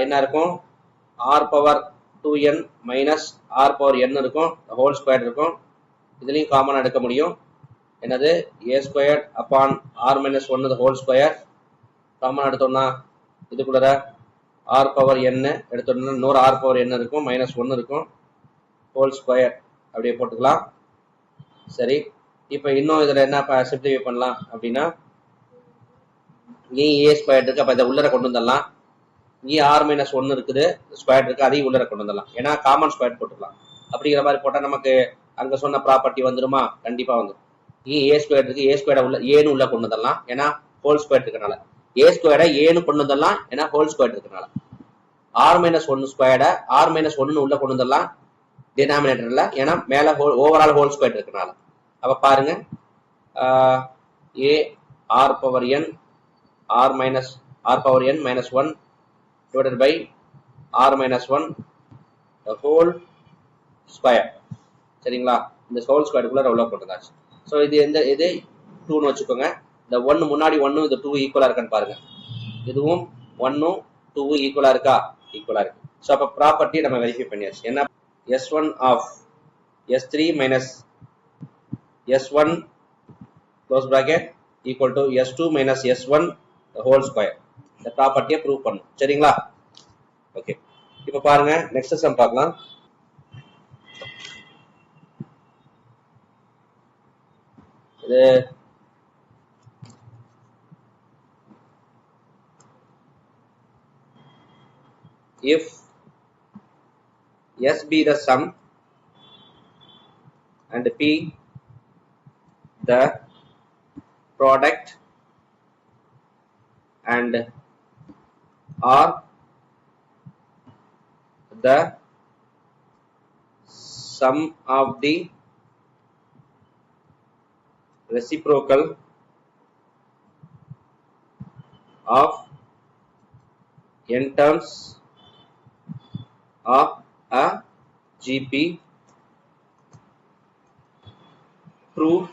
என்ன இருக்கும், r power 2n minus r power n இருக்கும், whole square இருக்கும். இதுலயும் காமன் எடுக்க முடியும். என்னது, a squared upon r minus 1 the whole square common எடுத்தோம்னா இதுக்குள்ள r power n எடுத்தோம்னா இன்னொரு r power n இருக்கும், minus 1 இருக்கும், whole square அப்படியே போட்டுக்கலாம். சரி, இப்போ இன்னும் இதுல என்ன சிம்ப்ளிஃபை பண்ணலாம் அப்படின்னா, இங்கே a squared இருக்கு, அப்ப இதை உள்ளர கொண்டு வந்துடலாம். இங்கே r minus 1 இருக்குது, ஸ்கொயர் இருக்கு, அதையும் உள்ளர கொண்டு வந்துடலாம். ஏன்னா காமன் ஸ்கொயர் போட்டுக்கலாம். அப்படிங்கிற மாதிரி போட்டா நமக்கு அங்க சொன்ன ப்ராப்பர்ட்டி வந்துருமா, கண்டிப்பா வந்துடும். இங்கே a ஸ்கொயர் இருக்கு, a ஸ்கொயரை உள்ள ஏன்னு உள்ள கொண்டு வந்துடலாம், ஏன்னா ஹோல் ஸ்கொயர் இருக்கனால. a ஸ்கொயரை ஏன்னு கொண்டு வந்துடலாம், ஏன்னா ஹோல் ஸ்கொயர் இருக்கனால. r minus 1 ஸ்கொயரை r minus 1 உள்ள கொண்டு வந்துடலாம் டினாமினேட்டர்ல, ஏன்னா மேல ஓவரால் ஹோல் ஸ்கொயர் இருக்கனால. அப்ப பாருங்க, a r power n r power n minus 1 divided by r minus 1 the whole square. சரிங்களா, இந்த ஹோல் ஸ்கொயருக்குள்ள உள்ள போட்டுதாச்சு. ஸோ இது எந்த இது 2ன்னு வச்சுக்கோங்க. இந்த 1 முன்னாடி 1 இந்த 2 ஈக்குவலா இருக்கான்னு பாருங்க. இதுவும் 1 2 ஈக்குவலா இருக்கா, ஈக்குவலா இருக்கு. ஸோ அப்ப ப்ராப்பர்ட்டி நம்ம வெரிஃபை பண்ணியாச்சு. என்ன, s1 of s3 minus s1 close bracket equal to s2 minus s1 the whole square. இந்த ப்ராப்பர்ட்டியை ப்ரூவ் பண்ணும். சரிங்களா, ஓகே. இப்ப பாருங்க நெக்ஸ்ட் சம் பார்க்கலாம். இது if s be the sum and p the product and r the sum of the reciprocal of n terms of a GP, prove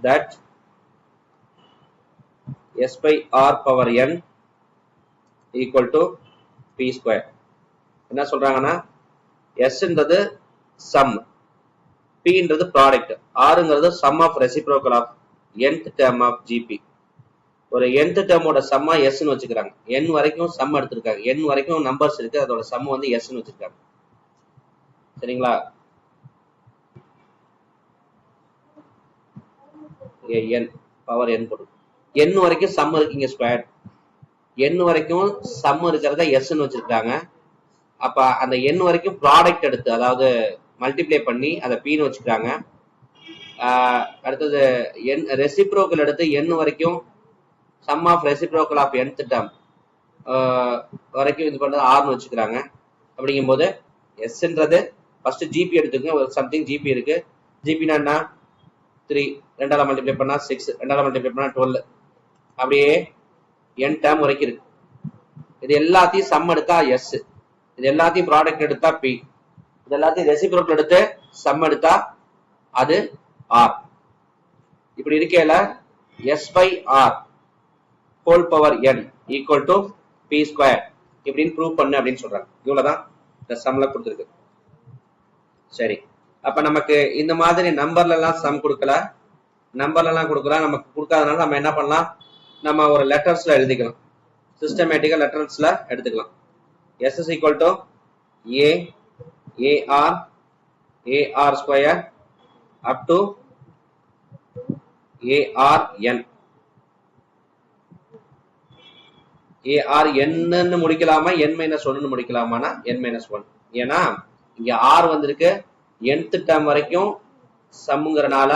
that s by r power n equal to p square. என்ன சொல்றாங்கன்னா, sன்றது sum, pன்றது product, rங்கிறது sum of reciprocal of nth term of GP. ஒரு nth டேர்மோட சம்மா s ன்னு வச்சுக்கிறாங்க. n வரைக்கும் some எடுத்திருக்காங்க, n வரைக்கும் நம்பர்ஸ் இருக்கு, அதோட சம் வந்து s ன்னு வச்சிருக்காங்க. சரிங்களா, n பவர் n போட்டு n வரைக்கும் சம் இருக்குங்க ஸ்கொயர், n வரைக்கும் சம் இருக்கிறத s ன்னு வச்சிருக்காங்க. அப்ப அந்த n வரைக்கும் ப்ராடக்ட் எடுத்து, அதாவது மல்டிப்ளை பண்ணி அதை p ன்னு வச்சுக்கிறாங்க. அடுத்தது n ரெசிப்ரோக்கல் எடுத்து n வரைக்கும் sum of reciprocal of nth term வரைக்கும் இது பண்றது r ன்னு வச்சுக்கிறாங்க. அப்படிங்கும்போது sன்றது ஃபர்ஸ்ட் ஜிபி எடுத்துக்கங்க, ஒரு சம்திங் ஜிபி இருக்கு. ஜிபினா என்ன, 3 ரெண்டால மல்டிப்ளை பண்ணா 6, ரெண்டால மல்டிப்ளை பண்ணா 12, அப்படியே n டேர்ம் வரைக்கும் இருக்கு. இது எல்லாத்தையும் சம் எடுத்தா s, இது எல்லாத்தையும் ப்ராடக்ட் எடுத்தா p, இது எல்லாத்தையும் ரெசிப்ரோக்கல் எடுத்து சம் எடுத்தா அது r. இப்படி இருக்கையில s by r whole power n equal to p square இப்படின்னு ப்ரூவ் பண்ணு அப்படின்னு சொல்றாங்க. இவ்வளவுதான் இந்த சம்ல கொடுத்துருக்கு. சரி, அப்ப நமக்கு இந்த மாதிரி நம்பர்ல எல்லாம் சம் கொடுக்கல, நம்பர்ல எல்லாம் கொடுக்கலாம். நமக்கு கொடுக்காதனால நம்ம என்ன பண்ணலாம், நம்ம ஒரு லெட்டர்ஸ்ல எழுதிக்கலாம், சிஸ்டமேட்டிக்கா லெட்டர்ஸ்ல எடுத்துக்கலாம். s is equal to a ar square up to arn. AR என்னன்னு முடிக்கலாமா n மைனஸ் ஒன்னு முடிக்கலாமானா n மைனஸ் ஒன். ஏன்னா இங்க ஆர் வந்திருக்கு nth டேர்ம் வரைக்கும் சம்முங்கிறனால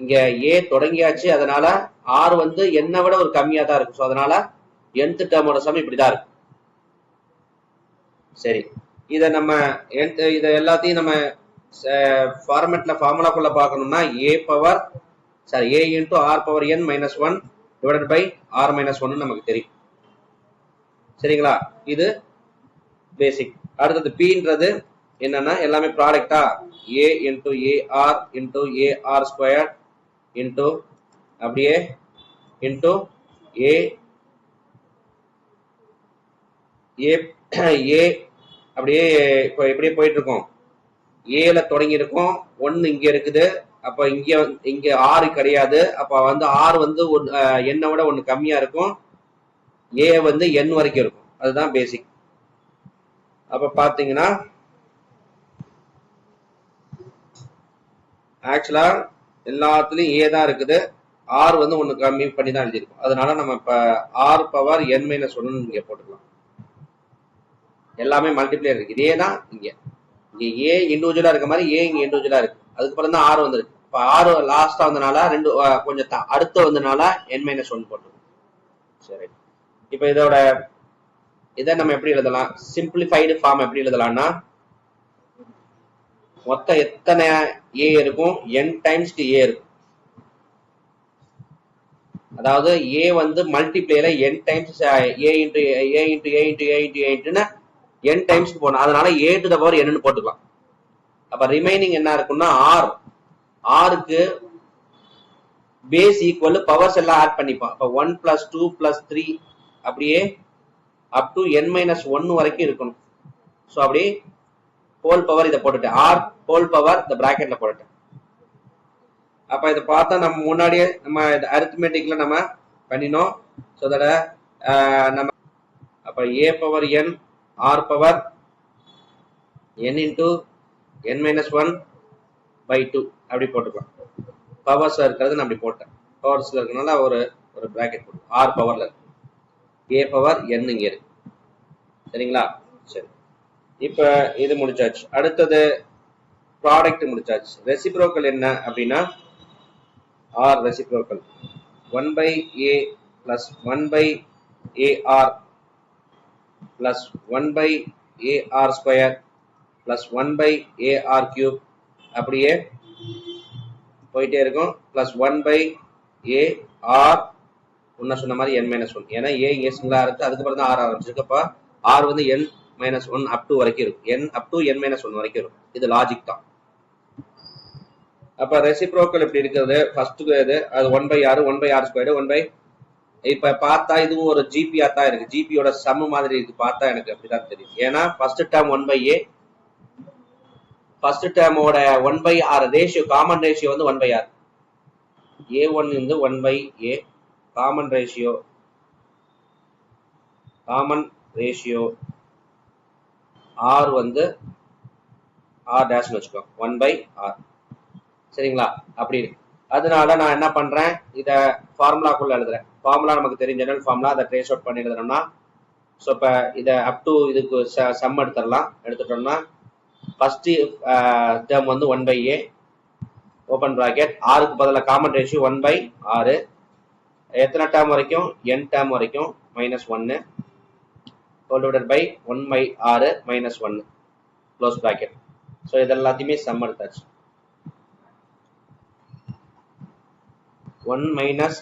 இங்க ஏ தொடங்கியாச்சு. அதனால ஆர் வந்து என்ன விட ஒரு கம்மியா தான் இருக்கும். ஸோ அதனால nth டேர்மோட சம் இப்படிதான் இருக்கும். சரி, இத நம்ம இத எல்லாத்தையும் நம்ம ஃபார்மேட்ல ஃபார்முலாக்குள்ள பார்க்கணும்னா A power sorry A into R power n minus one divided by R minus ஒன்னு நமக்கு தெரியும். சரிங்களா, இது பேசிக். அடுத்தது பின்றது என்னன்னா எல்லாமே ப்ராடக்டா A into A R into A R square into அப்படியே இன்டூ ஏ ஏ ஏ அப்படியே இப்போ எப்படியே போயிட்டு இருக்கோம். ஏல தொடங்கி இருக்கும், ஒன்னு இங்க இருக்குது. அப்ப இங்க ஆறு கிடையாது. அப்ப வந்து ஆறு வந்து என்ன விட ஒன்னு கம்மியா இருக்கும். ஏ வந்து n வரைக்கும் இருக்கும். அதுதான் பேசிக். அப்ப பாத்தீங்கன்னா ஆக்சுவலா எல்லாத்துலயும் ஏ தான் இருக்குது. ஆர் வந்து ஒன்னு கம்மி பண்ணி தான் எழுதியிருக்கும். அதனால நம்ம இப்ப ஆர் பவர் n மைனஸ் ஒன்னு இங்க போட்டுக்கலாம். எல்லாமே மல்டிப்ளேயர் இருக்கு. இதே தான் இங்க ஏ இண்டிவிஜுவலா இருக்க மாதிரி ஏ இங்க இண்டிவிஜுவலா இருக்கு. அதுக்கப்புறம் தான் ஆறு வந்துருக்கு. இப்ப ஆறு லாஸ்டா வந்தனால ரெண்டு கொஞ்சம் அடுத்து வந்தனால n மைனஸ் ஒன் போட்டுருக்கோம். சரி, இப்ப இதை நம்ம எப்படி எழுதலாம்? சிம்பிளிஃபைடு ஃபார்ம் எப்படி எழுதலாம்னா மொத்தம் எத்தனை ஏ இருக்கும்? n டைம்ஸ்க்கு ஏ இருக்கும். அதாவது ஏ வந்து மல்டிப்ளேயர்ல n டைம்ஸ் ஏ இன்டு ஏ இன்டு ஏ இன்டு ஏ இன்டு ஏ இன்டுன்னு n டைம்ஸ்க்கு போகணும். அதனால A to the power n போட்டுக்கலாம். அப்ப ரிமைனிங் என்ன இருக்கும்னா ஆர். ஆருக்கு பேஸ் ஈக்குவல் பவர்ஸ் எல்லாம் ஆட் பண்ணிப்போம். அப்ப 1 பிளஸ் 2 பிளஸ் 3 அப்படியே அப் டு n மைனஸ் ஒன்னு வரைக்கும் இருக்கணும். ஸோ அப்படி ஹோல் பவர் இதை போட்டுட்டேன். ஆர் ஹோல் பவர் இந்த பிராக்கெட்ல போட்டுட்டேன். அப்ப இதை பார்த்தா நம்ம முன்னாடியே நம்ம அரித்மெட்டிக்ல நம்ம பண்ணினோம். ஸோ அதோட நம்ம அப்ப A power n R power n into n minus one by two அப்படி போட்டுக்கலாம். பவர்ஸ்ல இருக்கிறது நான் அப்படி போட்டேன். பவர்ஸ்ல இருக்கனால ஒரு பிராக்கெட் போட்டு ஆர் பவர்ல இருக்கு. ஏ பவர் n இங்க இருக்கு. சரிங்களா, சரி. இப்ப இது முடிச்சாச்சு. அடுத்தது ப்ராடக்ட் முடிச்சாச்சு. ரெசிப்ரோக்கல் என்ன அப்படின்னா R reciprocal 1 by a plus 1 by ar plus 1 by ar square plus 1 by ar cube அப்படியே போயிட்டே இருக்கும். பிளஸ் 1 by a r முன்ன சொன்ன மாதிரி n மைனஸ் ஒன். ஏன்னா ஏ இங்கே சிங்கிளா இருக்கு, அதுக்கப்புறம் தான் ஆர் ஆரம்பிச்சிருக்கு. அப்ப ஆர் வந்து n minus one up to வரைக்கும் இருக்கும். n up to n minus one வரைக்கும் இருக்கும். இது லாஜிக் தான். அப்ப ரெசிப்ரோக்கல் இப்படி இருக்கிறது ஃபர்ஸ்ட் இது அது 1 by r 1 by r squared 1 by இப்ப பார்த்தா இதுவும் ஒரு ஜிபியா தான் இருக்கு. ஜிபியோட சம் மாதிரி இருக்கு. பார்த்தா எனக்கு அப்படிதான் தெரியும். ஏன்னா first term 1 by a, first டேர்மோட 1 by r ratio common ratio வந்து 1 by r. a1 வந்து 1 by a common ratio r வந்து r டேஷ்னு வச்சுக்கோ 1 by r. சரிங்களா, அப்படி இருக்கு. அதனால நான் என்ன பண்றேன், இத ஃபார்முலாக்குள்ள எழுதுறேன். ஃபார்முலா நமக்கு தெரியும், ஜெனரல் ஃபார்முலா. அதை ட்ரேஸ் அவுட் பண்ணி எழுதுறோம்னா ஸோ இப்போ இதை அப் டு இதுக்கு சம் எடுத்துட்டோம்னா ஃபர்ஸ்ட் டேர்ம் வந்து 1 by a ஓப்பன் ப்ராக்கெட், ஆருக்கு பதிலாக காமன் ரேஷியோ 1 by r. எத்தனை டேர்ம் வரைக்கும்? n டேர்ம் வரைக்கும் மைனஸ் ஒன்னு whole divided by 1 by r minus ஒன்னு க்ளோஸ் ப்ராக்கெட். ஸோ இது எல்லாத்தையுமே சம் எடுத்தாச்சு. 1 minus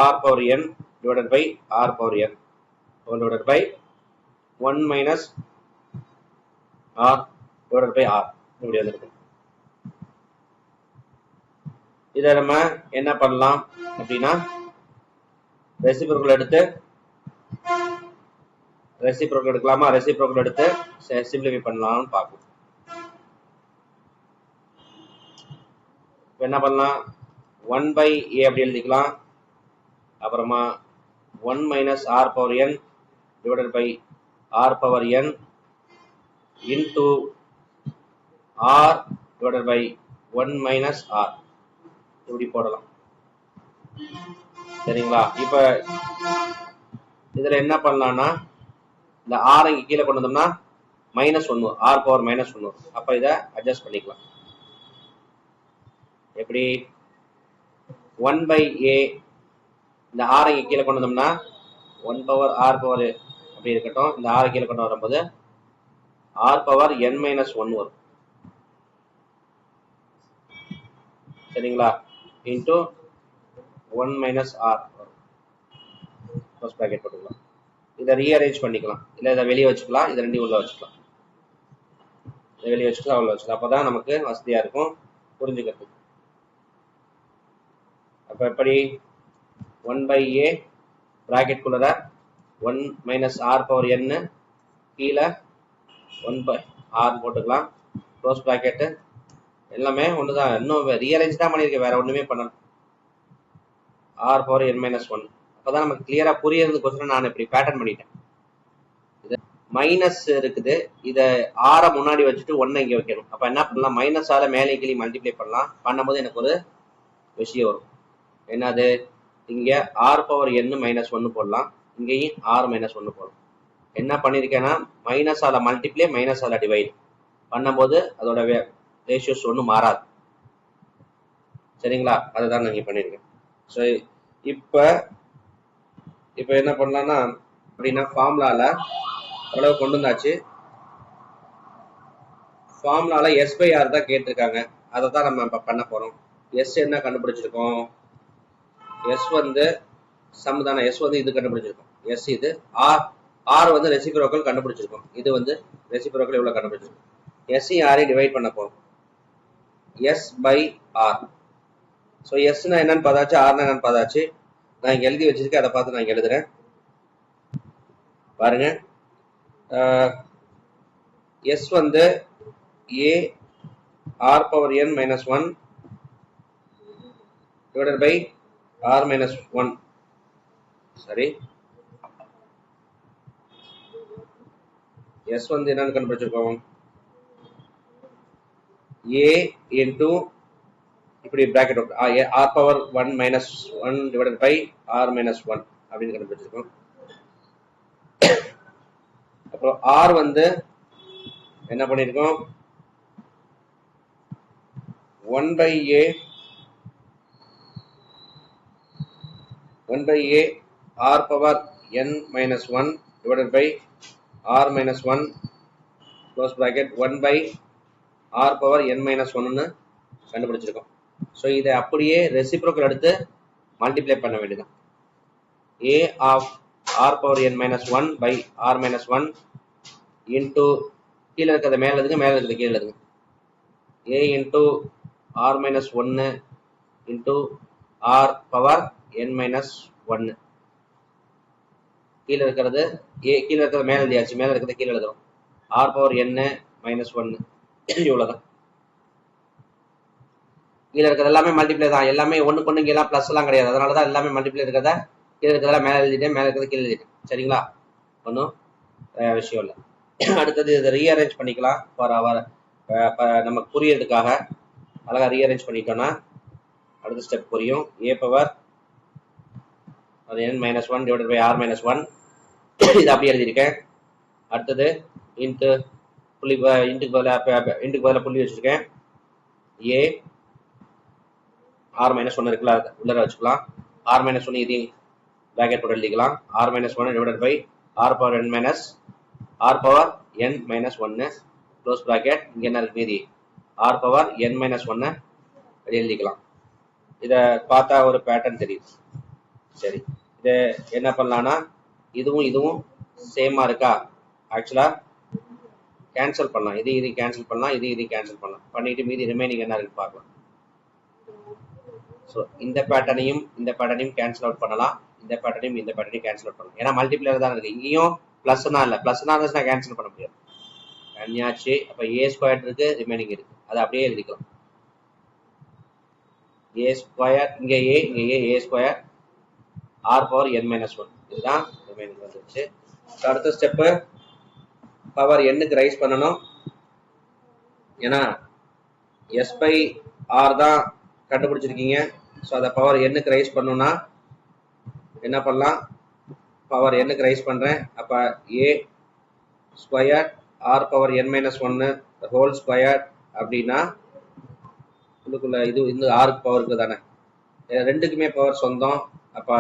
r power n divided by r power n whole divided by 1 minus r divided by r இப்படி வந்திருக்கு. இதை நம்ம என்ன பண்ணலாம் அப்படின்னா ரெசிப்ரோக்கல் எடுக்கலாமா? ரெசிப்ரோக்கல் எடுத்து சிம்பிளிஃபை பண்ணலாம்னு பார்ப்போம். என்ன பண்ணலாம்? 1 by a அப்படி எழுதிக்கலாம். அப்புறமா 1 minus r power n divided by r power n into r divided by 1 minus r இப்படி போடலாம். சரிங்களா, இப்ப இதுல என்ன பண்ணலாம்னா இந்த ஆர் இங்க கீழே கொண்டு வந்தோம்னா -1 ஆர் பவர் -1. அப்ப இதை அட்ஜஸ்ட் பண்ணிக்கலாம். எப்படி 1/a இந்த ஆர் இங்க கீழே கொண்டு வந்தோம்னா 1 பவர் ஆர் பவர் அப்படி இருக்கட்டும். இந்த ஆர் கீழே கொண்டு வரும்போது ஆர் பவர் n-1 வரும். சரிங்களா? இன்டூ 1 - r ஃபர்ஸ்ட் பிராக்கெட் போட்டுக்கலாம். இதை ரீஅரேஞ்ச் பண்ணிக்கலாம். இல்லை இதை வெளியே வச்சுக்கலாம். இதை ரெண்டையும் உள்ள வச்சுக்கலாம். இதை வெளியே வச்சுக்கலாம், உள்ள வச்சுக்கலாம். அப்போதான் நமக்கு வசதியா இருக்கும் புரிஞ்சுக்கிறதுக்கு. அப்ப எப்படி 1/a பிராக்கெட் குள்ளர 1 - r பவர் n கீழே 1/r போட்டுக்கலாம். Close bracket. எல்லாமே ஒண்ணுதான். இன்னும் ரீஅரேஞ்ச் தான் பண்ணியிருக்கேன், வேற ஒண்ணுமே பண்ணணும். r power n-1. அப்பதான் நமக்கு கிளியரா புரியறதுக்கோசரம் நான் இப்படி பேட்டர்ன் பண்ணிட்டேன். இது மைனஸ் இருக்குது, இத ஆற முன்னாடி வச்சுட்டு 1 இங்க வைக்கணும். அப்ப என்ன பண்ணலாம், மைனஸ் ஆல மேலே கீழே மல்டிப்ளை பண்ணலாம். பண்ணும்போது எனக்கு ஒரு விஷயம் வரும். என்னது, இங்க r பவர் n-1 போடலாம், இங்கேயும் r-1 போடலாம். என்ன பண்ணிருக்கேன்னா மைனஸ் ஆல மல்டிப்ளை மைனஸ் ஆல டிவைட் பண்ணும்போது அதோட ரேஷியோஸ் ஒன்றும் மாறாது. சரிங்களா? அதுதான் நான் இங்க பண்ணிருக்கேன். ஸோ இப்ப என்ன பண்ணலாம்னா அப்படின்னா ஃபார்முலால அவ்வளவு கொண்டு வந்தாச்சு. ஃபார்முலால s/r தான் கேட்டிருக்காங்க. அதை தான் நம்ம இப்ப பண்ண போறோம். எஸ் என்ன கண்டுபிடிச்சிருக்கோம், எஸ் வந்து சம் தானே, எஸ் வந்து இது கண்டுபிடிச்சிருக்கோம். எஸ் இது ஆர் வந்து ரெசிப்ரோக்கல் கண்டுபிடிச்சிருக்கோம். இது வந்து ரெசிப்ரோக்கல் எவ்வளவு கண்டுபிடிச்சிருக்கோம். எஸ்ஸையும் ஆரையும் டிவைட் பண்ண போறோம். s/r. ஸோ எஸ்னா என்னன்னு பார்த்தாச்சு, ஆர்னா என்னன்னு பார்த்தாச்சு. நான் இங்க எழுதி வச்சிருக்கேன், அதை பார்த்து நான் இங்க எழுதுறேன் பாருங்க. எஸ் வந்து a r power n-1 divided by r-1. சரி, எஸ் வந்து என்னன்னு கண்டுபிடிச்சிருக்கோம், a into இப்படி bracket r power 1-1 divided by r-1 அப்படின்னு கண்டுபிடிச்சிருக்கோம். அப்புறம் r வந்து என்ன பண்ணிருக்கோம், 1/a r power n-1 divided by r-1 close bracket 1/r power n-1 கண்டுபிடிச்சிருக்கோம். ஸோ இதை அப்படியே ரெசிப்ரோக்கல் எடுத்து மல்டிப்ளை பண்ண வேண்டியதான். a of r power n-1 by r-1 into கீழே இருக்கிறத மேலே எழுதுங்க, மேலே இருக்கிறத கீழே எழுதுங்க. a into r-1 into r power n-1. கீழே இருக்கிறது கீழே இருக்கிறத மேலே எழுதியாச்சு, மேலே இருக்கிறத கீழே எழுதுறோம். r பவர் n-1 இவ்வளவுதான். கீழே இருக்கிறது எல்லாமே மல்டிப்ளை தான், எல்லாமே ஒண்ணுக்கு ஒண்ணு, எல்லாம் பிளஸ் எல்லாம் கிடையாது. அதனாலதான் எல்லாமே மல்டிப்ளை இருக்கிறத கீழே இருக்கிறதெல்லாம் மேலே எழுதிட்டேன், மேலே இருக்கிறத கீழே எழுதிட்டேன். சரிங்களா? ஒன்றும் விஷயம் இல்லை. அடுத்தது இதை ரீஅரேஞ்ச் பண்ணிக்கலாம். நமக்கு புரியறதுக்காக அழகா ரீஅரேஞ்ச் பண்ணிட்டோம்னா அடுத்த ஸ்டெப் புரியும். a power n-1 divided by r-1 இது அப்படியே எழுதியிருக்கேன். அடுத்தது இன்ட்டு புள்ளி இன்ட்டுக்கு பதிலாக புள்ளி வச்சிருக்கேன். a r-1 இருக்குல்ல, உள்ளர வச்சுக்கலாம். r-1 இதையும் பிராக்கெட் போட்டு எழுதிக்கலாம். r-1 divided by r power n-1 close bracket. இங்க என்ன இருக்கு மீதி, r பவர் n-1 எழுதிக்கலாம். இதை பார்த்தா ஒரு பேட்டர்ன் தெரியுது. சரி, இதை என்ன பண்ணலாம்னா இதுவும் சேமா இருக்கா, ஆக்சுவலா கேன்சல் பண்ணலாம். இது கேன்சல் பண்ணலாம், இது கேன்சல் பண்ணலாம். பண்ணிட்டு மீதி ரிமைனிங் என்ன இருக்கு பார்க்கலாம். ஸோ இந்த பேட்டர்னையும் கேன்சல் அவுட் பண்ணலாம், இந்த பேட்டர்னையும் கேன்சல் அவுட் பண்ணலாம். ஏன்னா மல்டிப்ளேயர் தான் இருக்கு. இங்கேயும் பிளஸ்னா இல்லை, பிளஸ்னா இருந்துச்சுன்னா கேன்சல் பண்ண முடியாது. பண்ணியாச்சு. அப்ப a ஸ்கொயர் இருக்கு, ரிமைனிங் இருக்கு, அதை அப்படியே எழுதிக்கலாம். a ஸ்கொயர் இங்க a square r power n-1 இதுதான் ரிமைனிங் வந்துருச்சு. அடுத்த ஸ்டெப்பு பவர் n-க்கு ரைஸ் பண்ணணும். ஏன்னா s/r தான் கண்டுபிடிச்சிருக்கீங்க. ஸோ அதை பவர் n-க்கு ரைஸ் பண்ணணும்னா என்ன பண்ணலாம், பவர் n-க்கு ரைஸ் பண்றேன். அப்ப a square R power n minus 1 whole square அப்படின்னா உள்ளுக்குள்ள இது இந்த ஆருக்கு பவருக்கு தானே, ரெண்டுக்குமே பவர் சொந்தம். அப்ப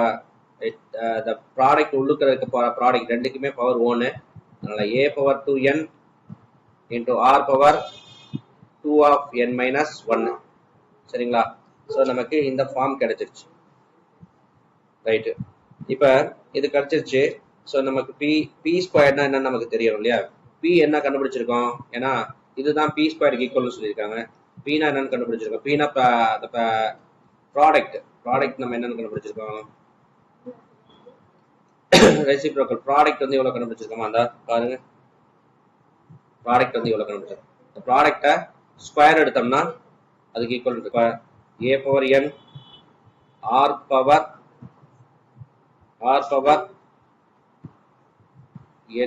ப்ராடக்ட் உள்ளுக்கு இருக்க ப்ராடக்ட் ரெண்டுக்குமே பவர் 1. அதனால a power 2n into R power 2 of n minus 1. சரிங்களா? ஸோ நமக்கு இந்த ஃபார்ம் கிடைச்சிருச்சு. ரைட்டு. இப்போ இது கிடைச்சிருச்சு. ஸோ நமக்கு பி ஸ்கொயர்னா என்னன்னு நமக்கு தெரியும் இல்லையா? பி என்ன கண்டுபிடிச்சிருக்கோம்? ஏன்னா இதுதான் பி ஸ்கொயருக்கு ஈக்குவல்னு சொல்லியிருக்காங்க. பீனா என்னன்னு கண்டுபிடிச்சிருக்கோம்? பீனா ப்ராடக்ட் நம்ம என்னன்னு கண்டுபிடிச்சிருக்கோம்? ரெசிப்ரோக்கல் ப்ராடக்ட் வந்து எவ்வளவு கண்டுபிடிச்சிருக்கோமா? அந்த பாருங்க, ப்ராடக்ட் வந்து எவ்வளவு கண்டுபிடிச்சிருக்கோம். இந்த ப்ராடக்டை ஸ்கொயர் எடுத்தோம்னா அதுக்கு ஈக்குவல் இருக்கு a power n R power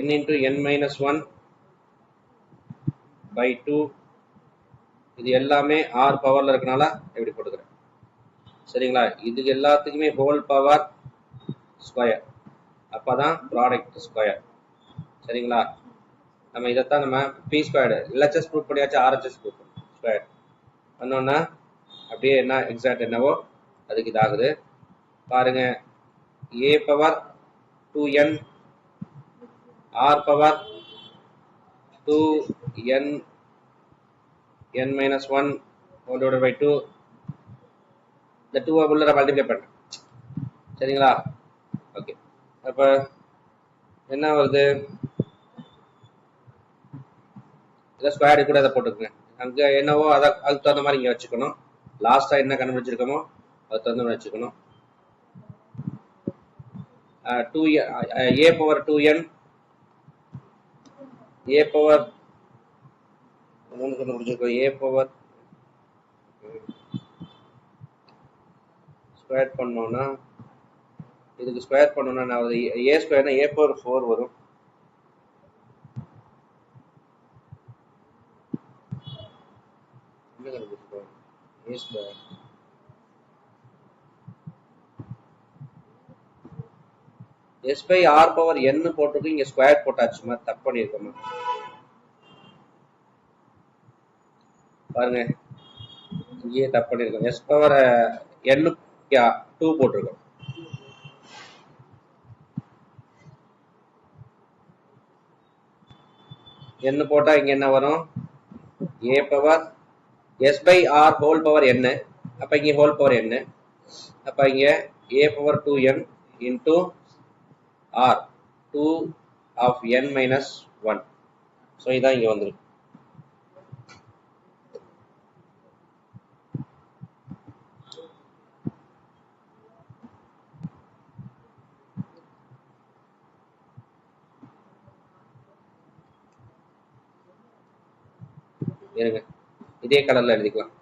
n into n minus 1 by 2. இது எல்லாமே ஆர் பவர்ல இருக்கனால எப்படி போட்டுக்கிறேன். சரிங்களா? இது எல்லாத்துக்குமே ஹோல் பவர் ஸ்கொயர், அப்பதான் ப்ராடக்ட் ஸ்கொயர். சரிங்களா? நம்ம இதைத்தான் நம்ம பி ஸ்கொயர்டு எல்ஹெச்எஸ் ப்ரூவ் பண்ணியாச்சு, ஆர்ஹெச்எஸ் ப்ரூவ் ஸ்கொயர் பண்ணோன்னா அப்படியே என்ன எக்ஸாக்ட் என்னவோ அதுக்கு இதாகுது. பாருங்க, a power 2n R power 2n n minus 1 whole divided by 2. இந்த 2 உள்ள மல்டிப்ளை பண்ணுறேன். சரிங்களா? ஓகே. அப்போ என்ன வருது? இதை ஸ்கொயர் கூட அதை போட்டுக்கோங்க. அங்கே என்னவோ அதை அதுக்கு தகுந்த மாதிரி இங்கே வச்சுக்கணும். லாஸ்ட்டாக என்ன கண்டுபிடிச்சிருக்கோமோ அதுக்கு தகுந்த மாதிரி வச்சுக்கணும். a power 2n a power கண்டுபிடிச்சிருக்கோம். a பவர் ஸ்கொயர் பண்ணோம்னா இதுக்கு ஸ்கொயர் பண்ணோம்னா நான் a ஸ்கொயர்னா a பவர் 4 வரும். a square s by R power n போட்டிருக்கு, இங்க ஸ்கொயர் போட்டாச்சுமா, தப்பு பண்ணிருக்கோமா பாருங்க, இங்கேயே தப்பு பண்ணிருக்கோம். s பவர் n 2 போட்டிருக்கோம். n போட்டா இங்க என்ன வரும்? a power s by R whole power n. அப்ப இங்க ஹோல் பவர் n. அப்ப இங்க a power 2n into R 2 of n minus 1. So இதான் இங்க வந்துருக்கு. இருங்க, இதே கலர்ல எழுதிக்கலாம்.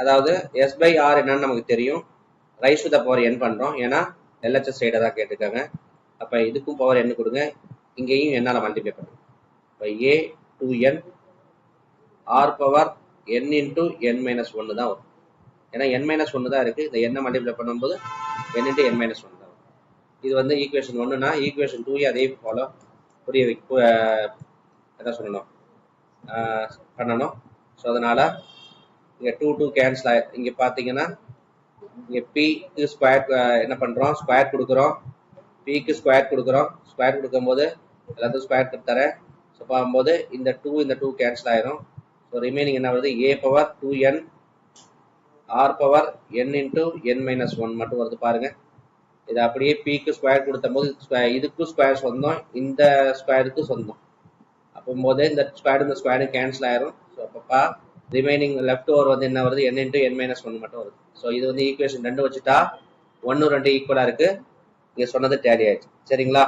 அதாவது s பை ஆர் என்னன்னு நமக்கு தெரியும். Rice to the power n பண்றோம், ஏன்னா எல்ஹெச்எஸ் சைடை தான் கேட்டிருக்காங்க. அப்ப இதுக்கும் பவர் n கொடுங்க, இங்கேயும் என்னால மல்டிப்ளை பண்ணுங்க. இப்போ a 2n R power n into n minus 1 தான் வரும். ஏன்னா n மைனஸ் 1 தான் இருக்கு. இந்த n மல்டிப்ளை பண்ணும்போது n இன்டூ n மைனஸ் 1 தான் வரும். இது வந்து ஈக்குவேஷன் 1னா ஈக்குவேஷன் 2 அதே ஃபாலோ என்ன சொல்லணும் பண்ணணும். ஸோ அதனால இங்கே 2 கேன்சல் ஆயிடுது. இங்கே பார்த்தீங்கன்னா இங்கே பிக்கு ஸ்கொயர் என்ன பண்ணுறோம்? ஸ்கொயர் கொடுக்குறோம். பிக்கு ஸ்கொயர் கொடுக்குறோம். ஸ்கொயர் கொடுக்கும்போது எல்லாத்தையும் ஸ்கொயர் தரேன். ஸோ பார்க்கும்போது இந்த 2 கேன்சல் ஆயிரும். ஸோ ரிமைனிங் என்ன வருது? a power 2n R power n into n minus 1 மட்டும் வருது. பாருங்க, இது அப்படியே பிக்கு ஸ்கொயர் கொடுத்த போது இதுக்கும் ஸ்கொயர் சொந்தம், இந்த ஸ்கொயருக்கு சொந்தம். அப்போது இந்த ஸ்கொயரும் கேன்சல் ஆயிரும். ஸோ அப்பப்பா ரிமைனிங் லெஃப்ட் ஓவர் வந்து என்ன வருது? n இன்டூ n மைனஸ் 1 மட்டும் வருது. ஸோ இது வந்து ஈக்குவேஷன் 2 வச்சுட்டா 1 2 ஈக்குவலா இருக்கு. இங்க சொன்னது டேலி ஆயிடுச்சு. சரிங்களா?